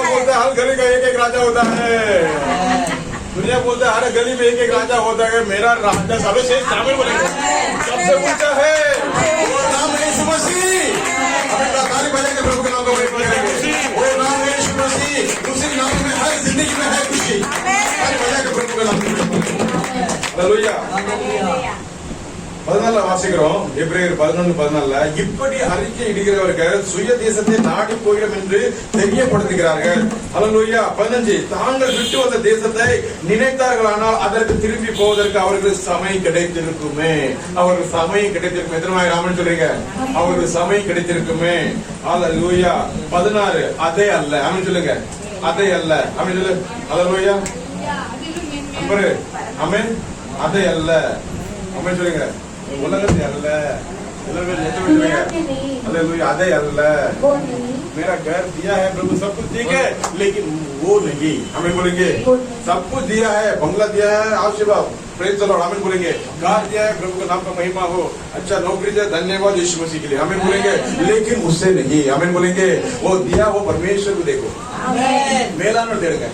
बोलते हर गली का एक एक राजा होता है। दुनिया बोलते हर गली में एक एक राजा होता है। मेरा राजा सर्वश्रेष्ठ शामिल बोलेंगे, सबसे ऊंचा है वो नाम है यीशु मसीह। ताली बजाएंगे प्रभु के नाम को, वो नाम है यीशु मसीह। उसी नाम में हर जिंदगी में है खुशी। ताली बजाएंगे प्रभु के नाम को। हालेलुया। 14 வாசிக்கிறோம், எபிரேயர் 11:14, இப்படி அறிக்கை இடுகிறவர்கள் சுய தேசத்தை நாடி போகிறோம் என்று தெரியப்படுத்துகிறார்கள். ஹல்லேலூயா. 15, தாங்கள் விட்டு வந்த தேசத்தை நினைத்தார்களானால் அதற்கு திரும்பி போவதற்கு அவர்களுக்கு சமயம் கிடைத்திருக்குமே. அவர்களுக்கு சமயம் கிடைத்திருக்கும். எத்தனை ராமன் சொல்றீங்க? அவர்களுக்கு சமயம் கிடைத்திருக்குமே. ஹல்லேலூயா. 16, அதே அல்ல. ஆமென் சொல்லுங்க. அதே அல்ல. ஆமென் சொல்லு. ஹல்லேலூயா. இவரு ஆமென் அதே அல்ல ஆமென் சொல்லுங்க உலகத்தை அல்ல दुनिया के नहीं, हालेलुया அதே அல்ல वो नहीं, मेरा घर दिया है प्रभु सब कुछ ठीक है लेकिन वो नहीं हमें बोलेंगे वो नहीं। सब कुछ दिया है बंगला दिया है आशीर्वाद प्रेज द लॉर्ड हमें बोलेंगे कार दिया है प्रभु का नाम का महिमा हो अच्छा नौकरी दिया धन्यवाद यीशु मसीह के लिए हमें बोलेंगे लेकिन उससे नहीं हमें बोलेंगे वो दिया वो परमेश्वर को देखो मेला न देगा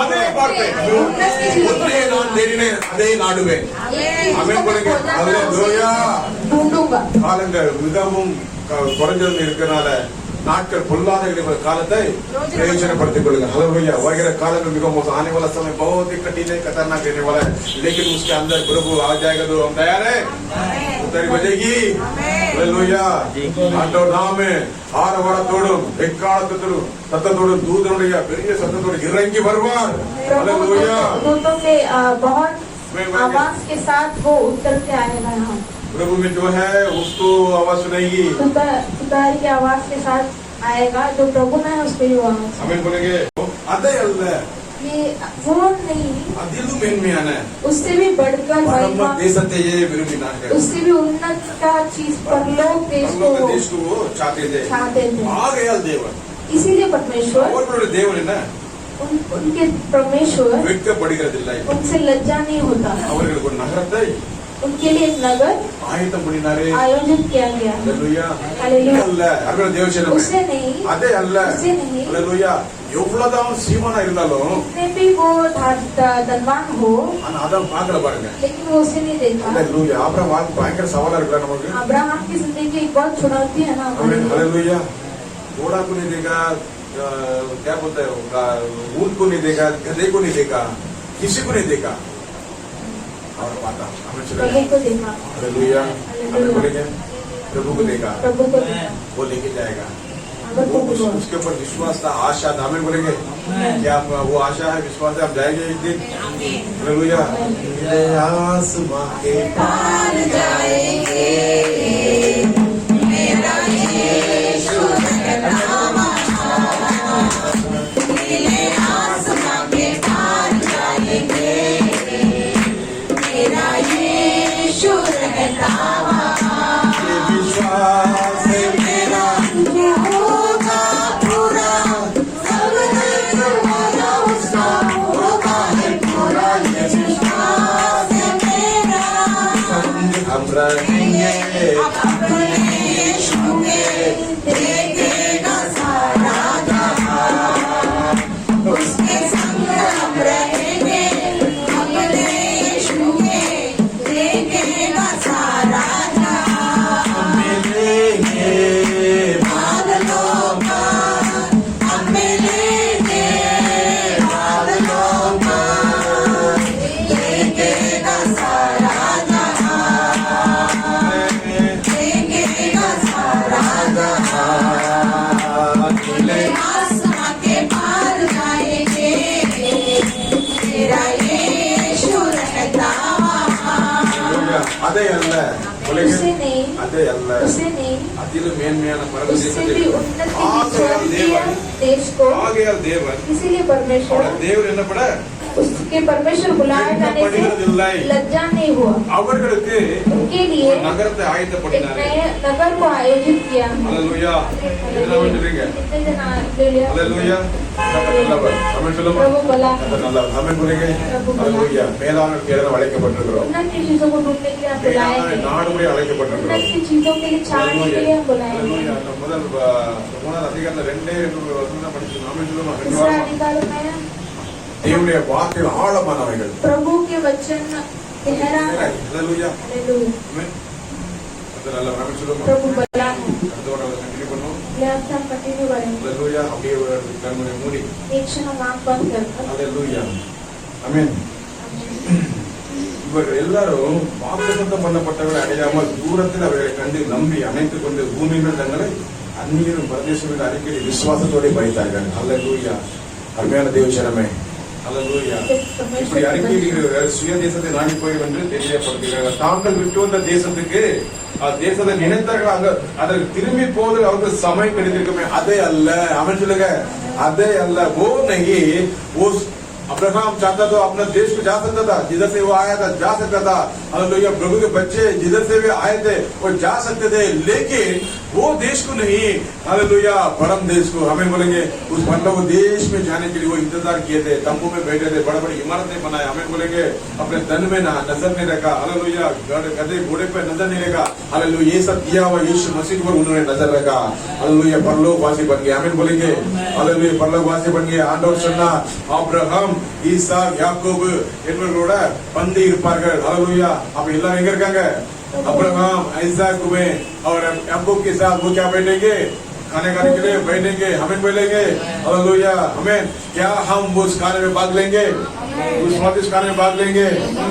அதே வார்த்தை நான் தேடினேன் அதே நாடுவேன் அமேன் போலுங்க அல்லேலூயா ढूंढूंगा। காலங்கள் மிகவும் குறைஞ்சது இருக்கிறனால நாட்கள் பொல்லாத இருக்கிற காலத்தை प्रयोजनப்படுத்திக் கொள்ளுங்க हालेलुया வருகிற காலங்கள் மிகவும் மோசம் आने वाला समय बहुत ही कठिन है खतरनाक रहने वाला है लेकिन उसके अंदर प्रभु आ जाएगा तो हम तैयार है उतरी बजेगी हालेलुया ஆண்டவர் நாமே ஆரவாரத்தோடும் எக்காலத்தோடும் சத்தத்தோடும் தூதனுடைய பெரிய சத்தத்தோடு இறங்கி வருவார் हालेलुया दूतों के बहुत आवाज के साथ वो उतर के आएगा यहाँ। प्रभु में जो है उसको आवाज सुनाएगी उतार की आवाज के साथ आएगा जो प्रभु में है उसको भी आवाज। हमें बोलेंगे அதே அல்ல ये वो नहीं, அதிலும் மேன்மையான उससे भी बढ़कर பரம महिमा, தேசத்தையே விரும்பினார்கள் उससे भी उन्नत का चीज परलोक देश பரலோக को தேசத்துக்கு चाहते थे चाहते थे। ஆகையால் தேவன் इसीलिए परमेश्वर அவர்களுடைய தேவன் என்ன उनके परमेश्वर வெட்கப்படுகிறதில்லை उनसे लज्जा नहीं होता। அவர்களுக்கு ஒரு நகரத்தை उनके लिए एक नगर ஆயத்தம் பண்ணினாரே आयोजित किया गया। ஹalleluya हालेलुया। அல்ல அவர்கள் தேவச்சனமே उससे नहीं, அதே அல்ல उससे नहीं, ஹalleluya எவ்வளவுதான் சீமானா இருந்தாலும் जितने भी वो धनवान हो ஆனா அத பார்க்கல பாருங்க लेकिन वो उसे नहीं देखा। ஹalleluya ஆபிரகாம் வாழ்க்கை பயங்கர சவாலா இருக்குல்ல நமக்கு अब्राहम की जिंदगी एक बहुत चुनौती है ना हमारे लिए। हालेलुया घोड़ा को नहीं देखा क्या बोलते हैं ऊंट को नहीं देखा गधे को नहीं देखा किसी को नहीं देखा और पाता हमें चला प्रभु को देखा, हालेलुया हमें बोलेंगे प्रभु को देखा प्रभु को देखा, वो लेके जाएगा अगर वो प्रभु को उसके ऊपर विश्वास था आशा था हमें बोलेंगे क्या वो आशा है विश्वास है हम जाएंगे एक दिन हालेलुया आसमां के पार जाएंगे मेरा यीशु आसमां के पार जाएंगे मेरा यीशु रहता विश्वास है मेरा होगा पूरा सब होगा उसका होगा है पूरा ये विश्वास है मेरा हम रहेंगे अपने यीशु के देखेगा सारा जहां उसके संग हम रहेंगे अपने यीशु के देखेगा सारा जहां मिलेंगे बादलों पर हम मिलेंगे बादलों पर देखेगा सारा जहां देखेगा सारा जहां मिले आसमां के पार जाएंगे तेरा यीशु रहता वहाँ அதே அல்ல उसे नहीं, அதே அல்ல उसे नहीं, அதிலும் மேன்மையான उससे பரமதேசத்தை भी उन्नति की ஆகையால் स्वर्गीय தேவன் देश को, ஆகையால் தேவன் इसीलिए परमेश्वर அவருடைய தேவன் என்னப்பட उसके परमेश्वर बुलाए जाने से लज्जा नहीं हुआ। அவர்களுக்கு उनके लिए ஒரு நகரத்தை एक ஆயத்தப்படுத்தினாரே नए नगर को आयोजित किया। ஹalleluya இதெல்லாம் வந்துருங்க कितने दिन ले लिया? ஹalleluya நல்லவர் ஆமென் சொல்லுங்க प्रभु बोला, நல்லவர் ஆமென் சொல்லுங்க ஹalleluya மேலான பேரை அழைக்கப்பட்டிருக்கிறோம் उन्नत की चीजों को ढूंढने के लिए हम बुलाए மேலான गए। நாடு முறை அழைக்கப்பட்டிருக்கிறோம் उन्नत की चीजों के लिए छाड़ने के लिए हम बुलाए गए। ஹalleluya முதல் மூணாவது அதிகாரத்துல ரெண்டே ரெண்டு வசனம் படிச்சு ஆமென் சொல்லுங்க तीसरा अधिकार में தேவனுடைய வார்த்தைகள் ஆழமானவைகள் प्रभु के वचन गहरा है। ஹalleluya हालेलुया। ஆமென் அது நல்ல ஆமென் சொல்லுங்க प्रभु बला है। அதோட கண்டினியூ பண்ணுவோம் ले अब हम कंटिन्यू करेंगे। ஹalleluya அப்படியே கண்களை மூடி एक क्षण हम आंख बंद करकर ஹalleluya ஆமென் இவர்கள் எல்லாரும் வாக்குத்தத்தம் பண்ணப்பட்டவர்களை அடையாமல் தூரத்தில் அவர்களை கண்டு நம்பி அணைத்துக் கொண்டு பூமியில் தங்களை அந்நியரும் பிரதேசங்கள் அடிக்கடி விசுவாசத்தோடு படித்தார்கள் ஹalleluya அருமையான தேவச்சனமே ஹalleluya இப்படி அறிக்கையிடுகிறவர்கள் சுய தேசத்தை நாடி போய் என்று தெரியப்படுத்துகிறார்கள் தாங்கள் விட்டு வந்த தேசத்துக்கு தேசத்தை நினைத்தார்கள் அங்க அதற்கு திரும்பி போது அவருக்கு சமயம் கிடைத்திருக்குமே அதே அல்ல அவன் சொல்லுங்க अदे अल्लाह वो नहीं, वो अब्राहम चाहता तो अपना देश को जा सकता था, जिधर से वो आया था जा सकता था। हालेलुया, प्रभु के बच्चे जिधर से भी आए थे वो जा सकते थे, लेकिन वो देश को नहीं, हालेलुया, परम देश को, हमें बोलेंगे उस मतलब वो देश में जाने के लिए वो इंतजार किए थे, तंबू में बैठे थे, बड़े बड़े इमारतें बनाए, हमें बोलेंगे अपने तन में ना नजर नहीं रखा, हालेलुया, गधे घोड़े पे नजर नहीं रखा, हालेलुया, ये सब किया हुआ यीशु मसीह पर उन्होंने नजर रखा, हालेलुया, परलोकवासी बन गए, हमें बोलेंगे हालेलुया, परलोकवासी बन गए। ஆண்டவர் சொன்னார், ஆபிரகாம், ஈசாக், யாக்கோபு என்பவர்களோட பந்தி இருப்பார்கள், हालेलुया। அப்ப எல்லாரும் எங்க இருக்காங்க? अब्राहम, आइज़ैक में और याकूब के साथ वो क्या बैठेंगे? खाने खाने के लिए बैठेंगे, हमें बोलेंगे हालेलुया, हमें क्या हम उस खाने में भाग लेंगे, उस स्वादिष्ट खाने में भाग लेंगे?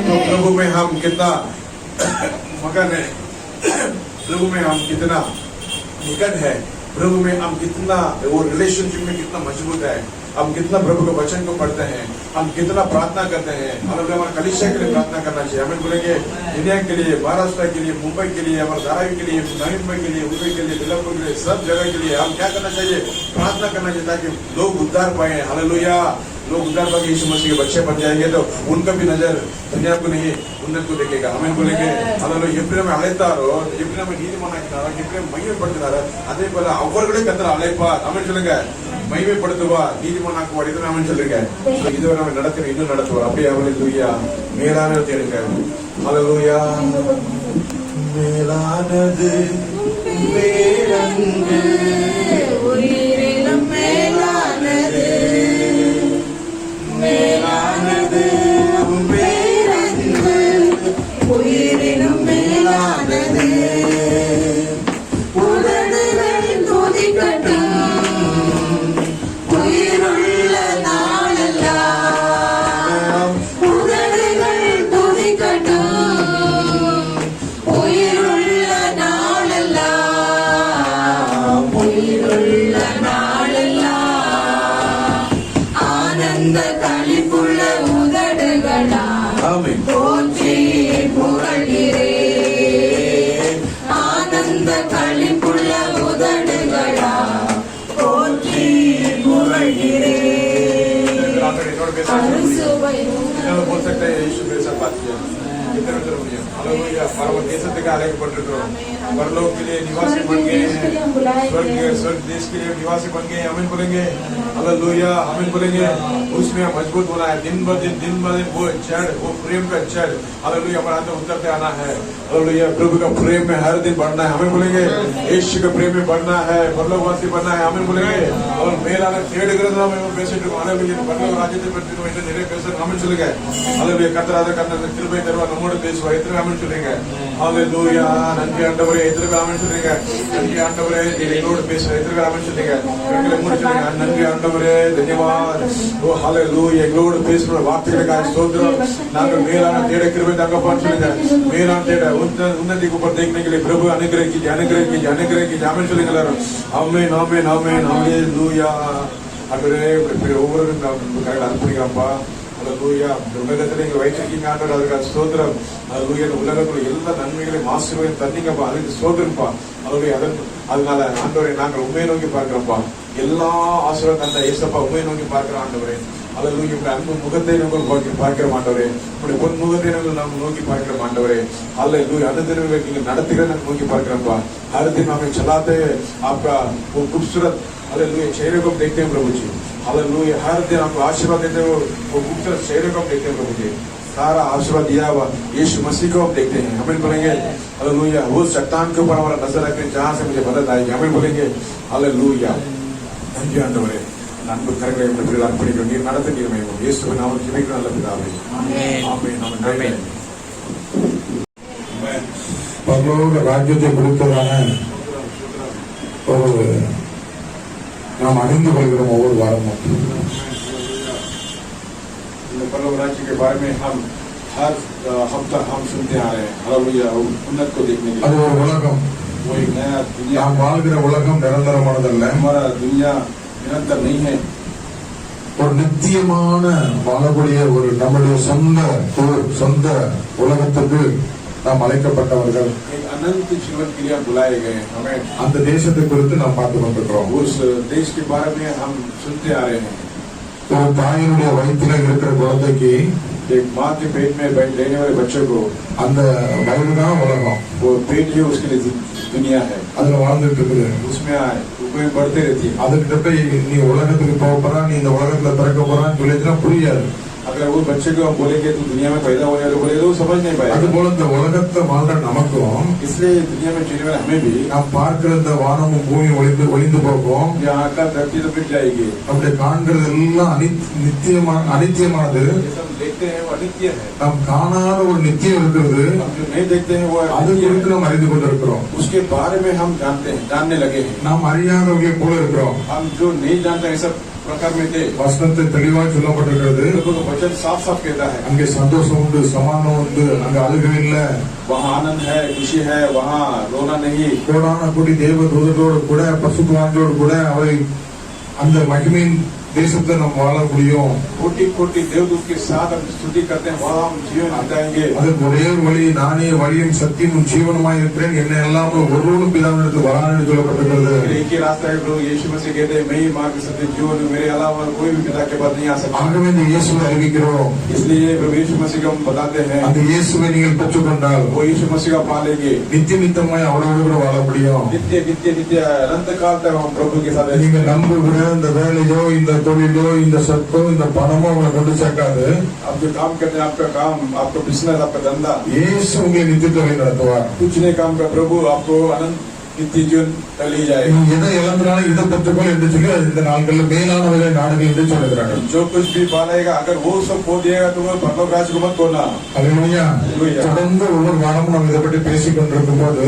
तो प्रभु में हम कितना मगन है, प्रभु में हम कितना निकट है, प्रभु में हम कितना वो रिलेशनशिप में कितना मजबूत है, हम कितना प्रभु के वचन को पढ़ते हैं, हम कितना प्रार्थना करते हैं, हमारे कलीसिया के लिए प्रार्थना करना चाहिए। हमें बोलेंगे इंडिया के लिए, महाराष्ट्र के लिए, मुंबई के लिए, हमारे धारावी के लिए, नवी मुंबई के लिए, मुंबई के लिए, बिलासपुर के लिए, सब जगह के लिए हम क्या करना चाहिए? प्रार्थना करना चाहिए, ताकि लोग उद्धार पाए, हालेलुया, लोग उद्धार पाके यीशु मसीह के बच्चे बन जाएंगे, तो उनका भी नजर दुनिया को नहीं उन्नत को देखेगा। हमें बोलेंगे हालेलुया, ಎಪ್ರಿಲ್ ಅಳೆತಾರೋ, ಎಪ್ರಿಲ್ நீதிமானாக்கினாரோ, எப்ரில் மகிமைப்படுத்தினாரோ, அதே போல அவர்களே கர்த்தர் அழைப்பார், ஆமென் சொல்லுங்க, மகிமைப்படுத்துவார், நீதிமானாக்குவார், இது நாம சொல்லுங்க, இதுவரை நம்ம நடக்கிற இன்னும் நடத்துவார், அப்படியே ஹalleluya, மேலான தேடுங்க, ஹalleluya, மேலானது பேரன்பு உயிரிலும் மேலானது, மேலானது பேரன்பு, உயிரிலும் மேலானது, உதடுகள் துதிக்கட்டும் உயிருள்ள நாளெல்லாம், உதடுகள் துதிக்கட்டும் உயிருள்ள நாளெல்லாம், உயிருள்ள நாளெல்லாம், ஆனந்த களிப்புள்ள உதடுகளா ஆமென் போற்றி புகழ்கிறேன், ஆனந்த களிப்புள்ள உதடுகளா போற்றி புகழ்கிறேன், இன்னொரு बोल सकते हैं यीशु मेरे साथ बात किया, कितने में जरूरी है, हालेलुया, परम देश से अழைக்கப்பட்டிருக்கிறோம், परलोक के लिए निवासी बन गए हैं, स्वर्ग देश के लिए निवासी बन गए हैं, आमीन बोलेंगे, हालेलुया, आमीन बोलेंगे, उसमें मजबूत होना है, दिन ब दिन वो जड़, वो प्रेम का जड़, हालेलुया, हमारे अंदर उतरते आना है, हालेलुया, प्रभु का प्रेम में हर दिन बढ़ना है, हमें बोलेंगे यीशु के प्रेम में बढ़ना है, परलोकवासी बनना है, हमें बोलेंगे और மேலான தேடுகிறது நாம பேசிட்டு இருக்கோம், हालेलुया, பரலோக ராஜ்யத்தை பற்றி நம்ம இன்னும் நிறைய பேசணும், ஆமென் சொல்லுங்க, हालेलुया, கர்த்தராக கர்த்தர் கிருபை தருவார், நம்மோடு பேசுவார், எத்தனை ஆமென் சொல்றீங்க, हालेलुया, நன்றி ஆண்டவரே, எத்தனை ஆமென் சொல்றீங்க, நன்றி ஆண்டவரே, நீங்க எங்களோடு பேசுற, எத்தனை ஆமென் சொல்றீங்க, எங்களை மூடி சொல்லுங்க, நன்றி ஆண்டவரே, धन्यवाद, ஓ हालेलुया, எங்களோடு பேசுற வார்த்தைகளுக்காக ஸ்தோத்திரம், நாங்கள் மேலான தேட கிருபை தாங்கப்பான்னு சொல்லுங்க, மேலான தேட उन्नति को ऊपर देखने के लिए प्रभु अनुग्रह कीजिए, अनुग्रह कीजिए, अनुग्रह कीजिए, आमीन சொல்லுங்க எல்லாரும், ஆமென் ஆமென் ஆமென் हालेलुया, ஆண்டவரே, ஒவ்வொருவரும் கரெக்ட் அனுப்பிக்கிறோம்ப்பா, हालेलुया, உலகத்துல எங்க வைத்திருக்கீங்க ஆண்டவரே, அதுக்கு ஸ்தோத்திரம், हालेलुया, உலகத்துல எல்லா நன்மைகளையும் ஆசீர்வாதம் தந்தீங்கப்பா, அதுக்கு ஸ்தோத்திரம்ப்பா, हालेलुया, அதனால ஆண்டவரே நாங்கள் உண்மையை நோக்கி பார்க்கிறோம்ப்பா, எல்லா ஆசீர்வாதம் தந்த இயேசுப்பா உண்மையை நோக்கி பார்க்கிறோம் ஆண்டவரே, हालेलुया, உங்களுடைய அன்பு முகத்தை நாங்கள் நோக்கி பார்க்கிறோம் ஆண்டவரே, உங்களுடைய பொன் முகத்தை நாங்கள் நோக்கி பார்க்கிறோம் ஆண்டவரே, हालेलुया, अनुदिन நீங்கள் நடத்துகிறத நாங்கள் நோக்கி பார்க்கிறோம்ப்பா, हर दिन हमें चलाते आपका वो खूबसूरत हालेलुया चेहरे को देखते हैं प्रभु जी, हालेलुया, हर दिन आपको आशीर्वाद देते हो, वो खूबसूरत चेहरे को देखते हैं प्रभु जी, सारा आशीर्वाद दिया हुआ यीशु मसीह को हम देखते हैं, हमें बोलेंगे हालेलुया, वो चट्टान के ऊपर हमारा नजर रखते हैं जहां से मुझे मदद आएगी, हमें बोलेंगे हालेलुया, நன்றி ஆண்டவரே, அன்பு கரங்களை உடைய பிள்ளைகள் அர்ப்பணிக்கிறோம், நீர் நடத்துகிறோம், இயேசுவின் நாமத்தில் ஜெபிக்கிறோம் நல்ல பிதாவே, ஆமென் ஆமென் ஆமென். பரலோக ராஜ்யத்தை குறித்ததான ஒரு நாம் அறிந்து கொள்கிறோம் ஒவ்வொரு வாரமும், परलोक राज्य के बारे में हम हर हफ्ता हम सुनते आ रहे हैं, हालेलुया, उन्नत को देखने के அது लिए, ஒரு உலகம், वो एक नया दुनिया, நாம் வாழ்கிற உலகம் நிரந்தரமானதல்ல, हमारा दुनिया निरंतर नहीं है, ஒரு நித்தியமான வாழக்கூடிய ஒரு நம்முடைய சொந்த உலகத்துக்கு நாம் அழைக்கப்பட்டவர்கள். एक अनंत जीवन के लिए हम बुलाए गए हैं. हमें அந்த தேசத்தை குறித்து நாம் பார்த்து கொண்டிருக்கிறோம். उस देश के बारे में हम सुनते आ रहे हैं. ஒரு தாயினுடைய வயிற்றில இருக்கிற குழந்தைக்கு एक माँ के पेट में रहने वाले बच्चों को அந்த வயிறு தான் உலகம். वो पेट ही उसके लिए दुनिया है. அதுல வாழ்ந்துட்டு இருக்குது. उसमें बढ़ते रहती है. அதுக்கிட்ட போய் நீ உலகத்துக்கு போக போறா, நீ இந்த உலகத்துல பிறக்க போறான்னு சொல்லிச்சுன்னா புரியாது. अगर वो बच्चे को हम बोलेंगे तो दुनिया में पैदा होने वाले बोले तो समझ नहीं पाएगा. அது போல இந்த உலகத்தை வாழ்ற நமக்கும் इसलिए दुनिया में जीने वाले हमें भी நாம் பார்க்கிற இந்த வானமும் பூமியும் ஒளிந்து போகும். यहाँ का धरती तो मिट जाएगी. நம்முடைய காண்கிறது எல்லாம் அனித்தியமானது. हम देखते हैं वो अनित्य है. நாம் காணாத ஒரு நித்தியம் இருக்கிறது. हम जो नहीं देखते हैं वो அது குறித்து நாம் அறிந்து கொண்டிருக்கிறோம். उसके बारे में हम जानने लगे हैं. நாம் அறியாதவர்களை போல இருக்கிறோம். हम जो नहीं जानते हैं सब प्रकार में थे. வசனத்தை தெளிவாக சொல்லப்பட்டிருக்கிறது. वचन साफ साफ कहता है அங்கே சந்தோஷம் உண்டு, சமாதானம் உண்டு, அங்க அழுகை இல்ல, वहाँ आनंद है, खुशी है, वहाँ रोना नहीं. கோடான கோடி தேவ தூதர்களோடு கூட பசுத்தவான்களோடு கூட அவை அந்த மகிமையின் தேசத்தை நாம் வாழ முடியும். कोटि कोटि देवदूत के साथ हम स्तुति करते हैं, वहाँ हम जीवन बिताएंगे. அதற்கு ஒரே வழி, நானே வழியும் சத்தியமும் ஜீவனுமாய் இருக்கிறேன், என்னை எல்லாம் ஒருவனும் பிதாவினிடத்தில் வரான் என்று சொல்லப்பட்டிருக்கிறது. एक ही रास्ता है प्रभु यीशु मसीह कहते हैं, मैं ही मार्ग सत्य जीवन हूँ, मेरे अलावा कोई भी पिता के पास नहीं आ सकता. ஆகவே இந்த இயேசுவை அறிவிக்கிறோம். इसलिए प्रभु यीशु मसीह को हम बताते हैं. அந்த இயேசுவை நீங்கள் பெற்றுக்கொண்டால் वो यीशु मसीह का पालेंगे. நித்தியமாய் அவரோடு கூட வாழ முடியும். नित्य नित्य नित्य अनंत काल तक हम प्रभु के साथ. நீங்க நம்புகிற இந்த வேலையோ, இந்த தொழிலோ, இந்த சொத்தோ, இந்த பணமோ உங்களை கொண்டு சேர்க்காது. आप जो काम करते हैं, आपका काम, आपका बिजनेस, आपका धंधा, இயேசு உங்களை நித்தியத்தை நடத்துவார். कुछ नहीं काम का प्रभु आपको अनंत नित्य जीवन ले जाए. நீ எதை இழந்தாலும் இதை பெற்றுக்கொள் என்று சொல்லி இந்த நாட்கள்ல மேலானவர்களை நாடுகள் என்று சொல்லுகிறார்கள். जो कुछ भी पालेगा, अगर वो सब खो दिएगा तो वो परलोक राज्य को मत खोना. அல்லேலூயா. அல்லேலூயா. தொடர்ந்து ஒவ்வொரு வாரமும் நம்ம இதை பற்றி பேசிக் கொண்டிருக்கும் போது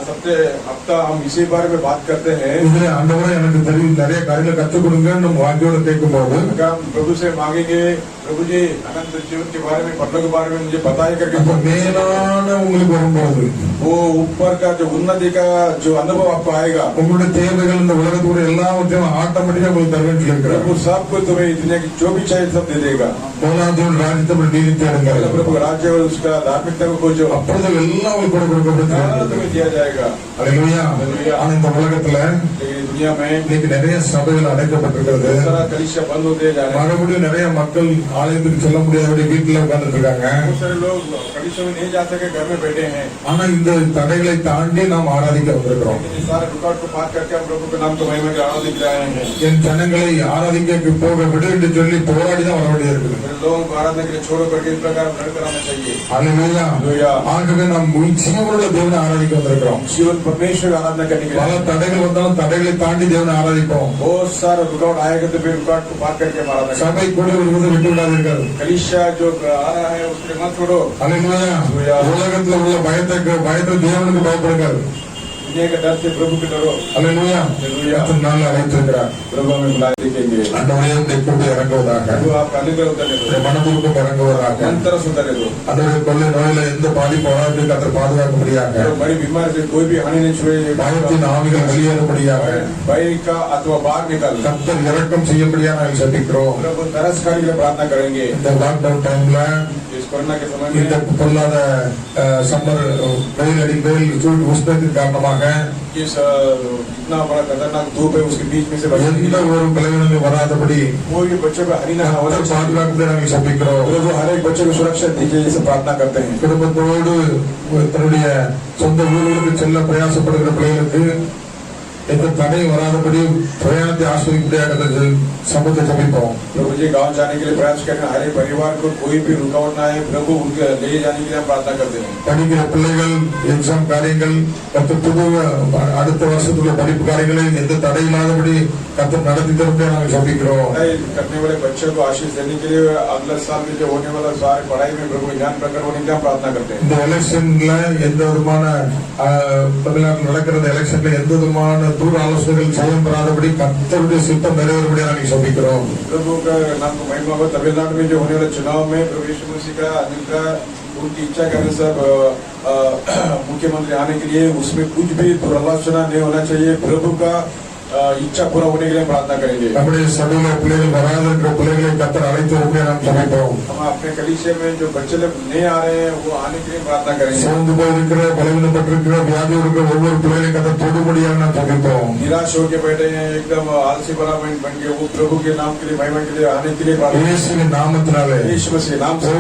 सबसे हफ्ता हम इसी बारे में बात करते हैं. இதுல ஆண்டவரே எனக்கு தெரியும் நிறைய காரியங்களை கற்றுக் கொடுங்கன்னு நம்ம வாஞ்சியோட கேட்கும் போது अगर हम प्रभु से मांगेंगे, प्रभु जी अनंत जीवन के बारे में, परलोक के बारे में मुझे बताइए அந்த करके, மேலான உங்களுக்கு வரும்போது वो ऊपर का जो उन्नति का जो अनुभव आपको आएगा, உங்களுடைய தேவைகள் இந்த உலகத்தோட எல்லாவற்றையும் ஆட்டோமேட்டிக்கா உங்களுக்கு தருவேன்னு சொல்லியிருக்கிறார். प्रभु सबको तुम्हें दुनिया की जो भी चाहिए सब दे देगा. போலாதோடு ராஜ்யத்தை நீதி தேடுங்கள். प्रभु राज्य और उसका धार्मिकता को खोजो, அப்பொழுது எல்லாம் உங்களுக்கு கூட கொடுக்கப்பட்டு तुम्हें दिया जाएगा. அல்லேலூயா. ஆனா இந்த உலகத்துல लेकिन दुनिया में இன்னைக்கு நிறைய சபைகள் அடைக்கப்பட்டிருக்கிறது. सारा कलीसिया बंद होते जा रहे हैं. மறுபடியும் நிறைய மக்கள் ஆலயத்துக்கு செல்ல முடியாதபடி வீட்டுல உட்கார்ந்துட்டு இருக்காங்க. बहुत सारे लोग कलीसिया में नहीं जा सके, घर में बैठे हैं. ஆனா இந்த தடைகளை தாண்டி நாம் ஆராதிக்க வந்திருக்கிறோம். लेकिन सारे रुकावट को पार करके हम प्रभु के नाम को महिमा के आराधना दिख रहे हैं. என் ஜனங்களை ஆராதிக்க போக விடு என்று சொல்லி போராடி தான் வர வேண்டியது இருக்குது. मेरे लोगों को आराधना के लिए छोड़ो करके इस प्रकार लड़कर आना चाहिए. அல்லேலூயா. ஆகவே நாம் ஜீவனுள்ள தேவனை ஆராதிக்க வந்திருக்கிறோம். जीवन परमेश्वर की आराधना करने के பல लिए தடைகள் வந்தாலும் தடைகளை தாண்டி தேவனை ஆராதிப்போம். बहुत सारा रुकावट आएगा तो फिर रुकावट को पार करके हम आराधना करें. சபை கூட விட்டு விடாதீர்கள். कलीसिया जो आ रहा है उसके मत छोड़ो. அல்லேலூயா. உலகத்துல உள்ள பயத்தை தேவனுக்கு பயப்படுங்கள். दुनिया के डर से प्रभु के डरो. அல்லேலூயா. எத்தனை நாள் அழைத்திருக்கிறார். प्रभु हमें बुलाए देखेंगे. ஆண்டவரே உம்முடைய கிருபை இறங்குவதாக. प्रभु आपका अनुग्रह उतरने உம்முடைய दो, மனதுருக்கம் இறங்குவதாக. अंतर से उतरने दो. ஆண்டவரே கொள்ளை நோயில எந்த பாதிப்பு வராது கர்த்தர் பாதுகாக்கும்படியாக. जो बड़ी बीमारी से कोई भी हानि नहीं छुए. பயத்தின் ஆவிகள் வெளியேறும்படியாக भय का अथवा बाहर निकल. கர்த்தர் இரக்கம் செய்யும்படியாக நாங்கள் ஜெபிக்கிறோம். प्रभु तरस खाने के लिए प्रार्थना करेंगे. இந்த லாக்டவுன் டைம்ல इस कोरोना के समय இந்த में பொல்லாத சம்மர் வெயில் உஷ்ணத்தின் காரணமாக इस इतना बड़ा खतरनाक धूप है, उसके बीच में से बचने के எந்த लिए ஒரு விளைவிலும் வராதபடி कोई भी बच्चों को हानि ना हो. கர்த்தர் பாதுகாப்பு நாங்கள் ஜெபிக்கிறோம். प्रभु हर एक बच्चे को सुरक्षा दीजिए, जैसे प्रार्थना करते हैं. குடும்பத்தோடு தன்னுடைய சொந்த ஊர்களுக்கு செல்ல பிரயாசப்படுகிற பிள்ளைகளுக்கு எந்த தடையும் வராதபடி பிரயாணத்தை ஆஸ்வதிப்படியாக சமூகத்தை ஜெபிப்போம். प्रभु जी गांव जाने के लिए प्रयास करने, हर एक परिवार को कोई भी रुकावट ना आए, प्रभु उनके ले जाने के लिए हम प्रार्थना करते हैं. படிக்கிற பிள்ளைகள் எக்ஸாம் காரியங்கள் புது அடுத்த வருஷத்துக்குள்ள படிப்பு காரியங்களை எந்த தடை இல்லாதபடி கர்த்தர் நடத்தி தரும்படி நாங்கள் ஜெபிக்கிறோம். पढ़ाई करने वाले बच्चों को आशीष देने के लिए अगले साल में जो होने वाला सारे पढ़ाई में प्रभु ज्ञान प्रकट होने के लिए हम प्रार्थना करते हैं. இந்த எலெக்ஷன்ல எந்த விதமான தமிழ்நாட்டில் நடக்கிற எலெக்ஷன்ல எந்த விதமான தூர ஆலோசனைகள் செய்ய பெறாதபடி கர்த்தருடைய சித்தம் நிறைவேறும்படி நாங்கள் ஜெபிக்கிறோம். प्रभु का नाम को महिमा हो. तमिलनाडु में जो होने वाले चुनाव में प्रभु यीशु मसीह का अनुग्रह, उनकी इच्छा के अनुसार मुख्यमंत्री आने के लिए उसमें कुछ भी दुरालोचना नहीं होना चाहिए. प्रभु का इच्छा पूरा होने के लिए प्रार्थना करेंगे। நம்முடைய சபையில பிள்ளைகள் வராத இருக்கிற பிள்ளைகளை கர்த்தர் அழைத்து வரும்படி நாம் ஜெபிப்போம். हम अपने कलीसिया में जो बच्चे लोग नहीं आ रहे हैं वो आने के लिए प्रार्थना करेंगे। சோர்ந்து போயிருக்கிற பலவீனப்பட்டிருக்கிற வியாதி இருக்கிற ஒவ்வொரு பிள்ளைகளையும் கர்த்தர் தொடும்படியாக நாம் ஜெபிப்போம். निराश होके बैठे हैं एकदम आलसी बना बन के वो प्रभु के नाम के लिए महिमा के लिए आने के लिए प्रार्थना இயேசுவின் நாமத்தினாலே यीशु मसीह नाम से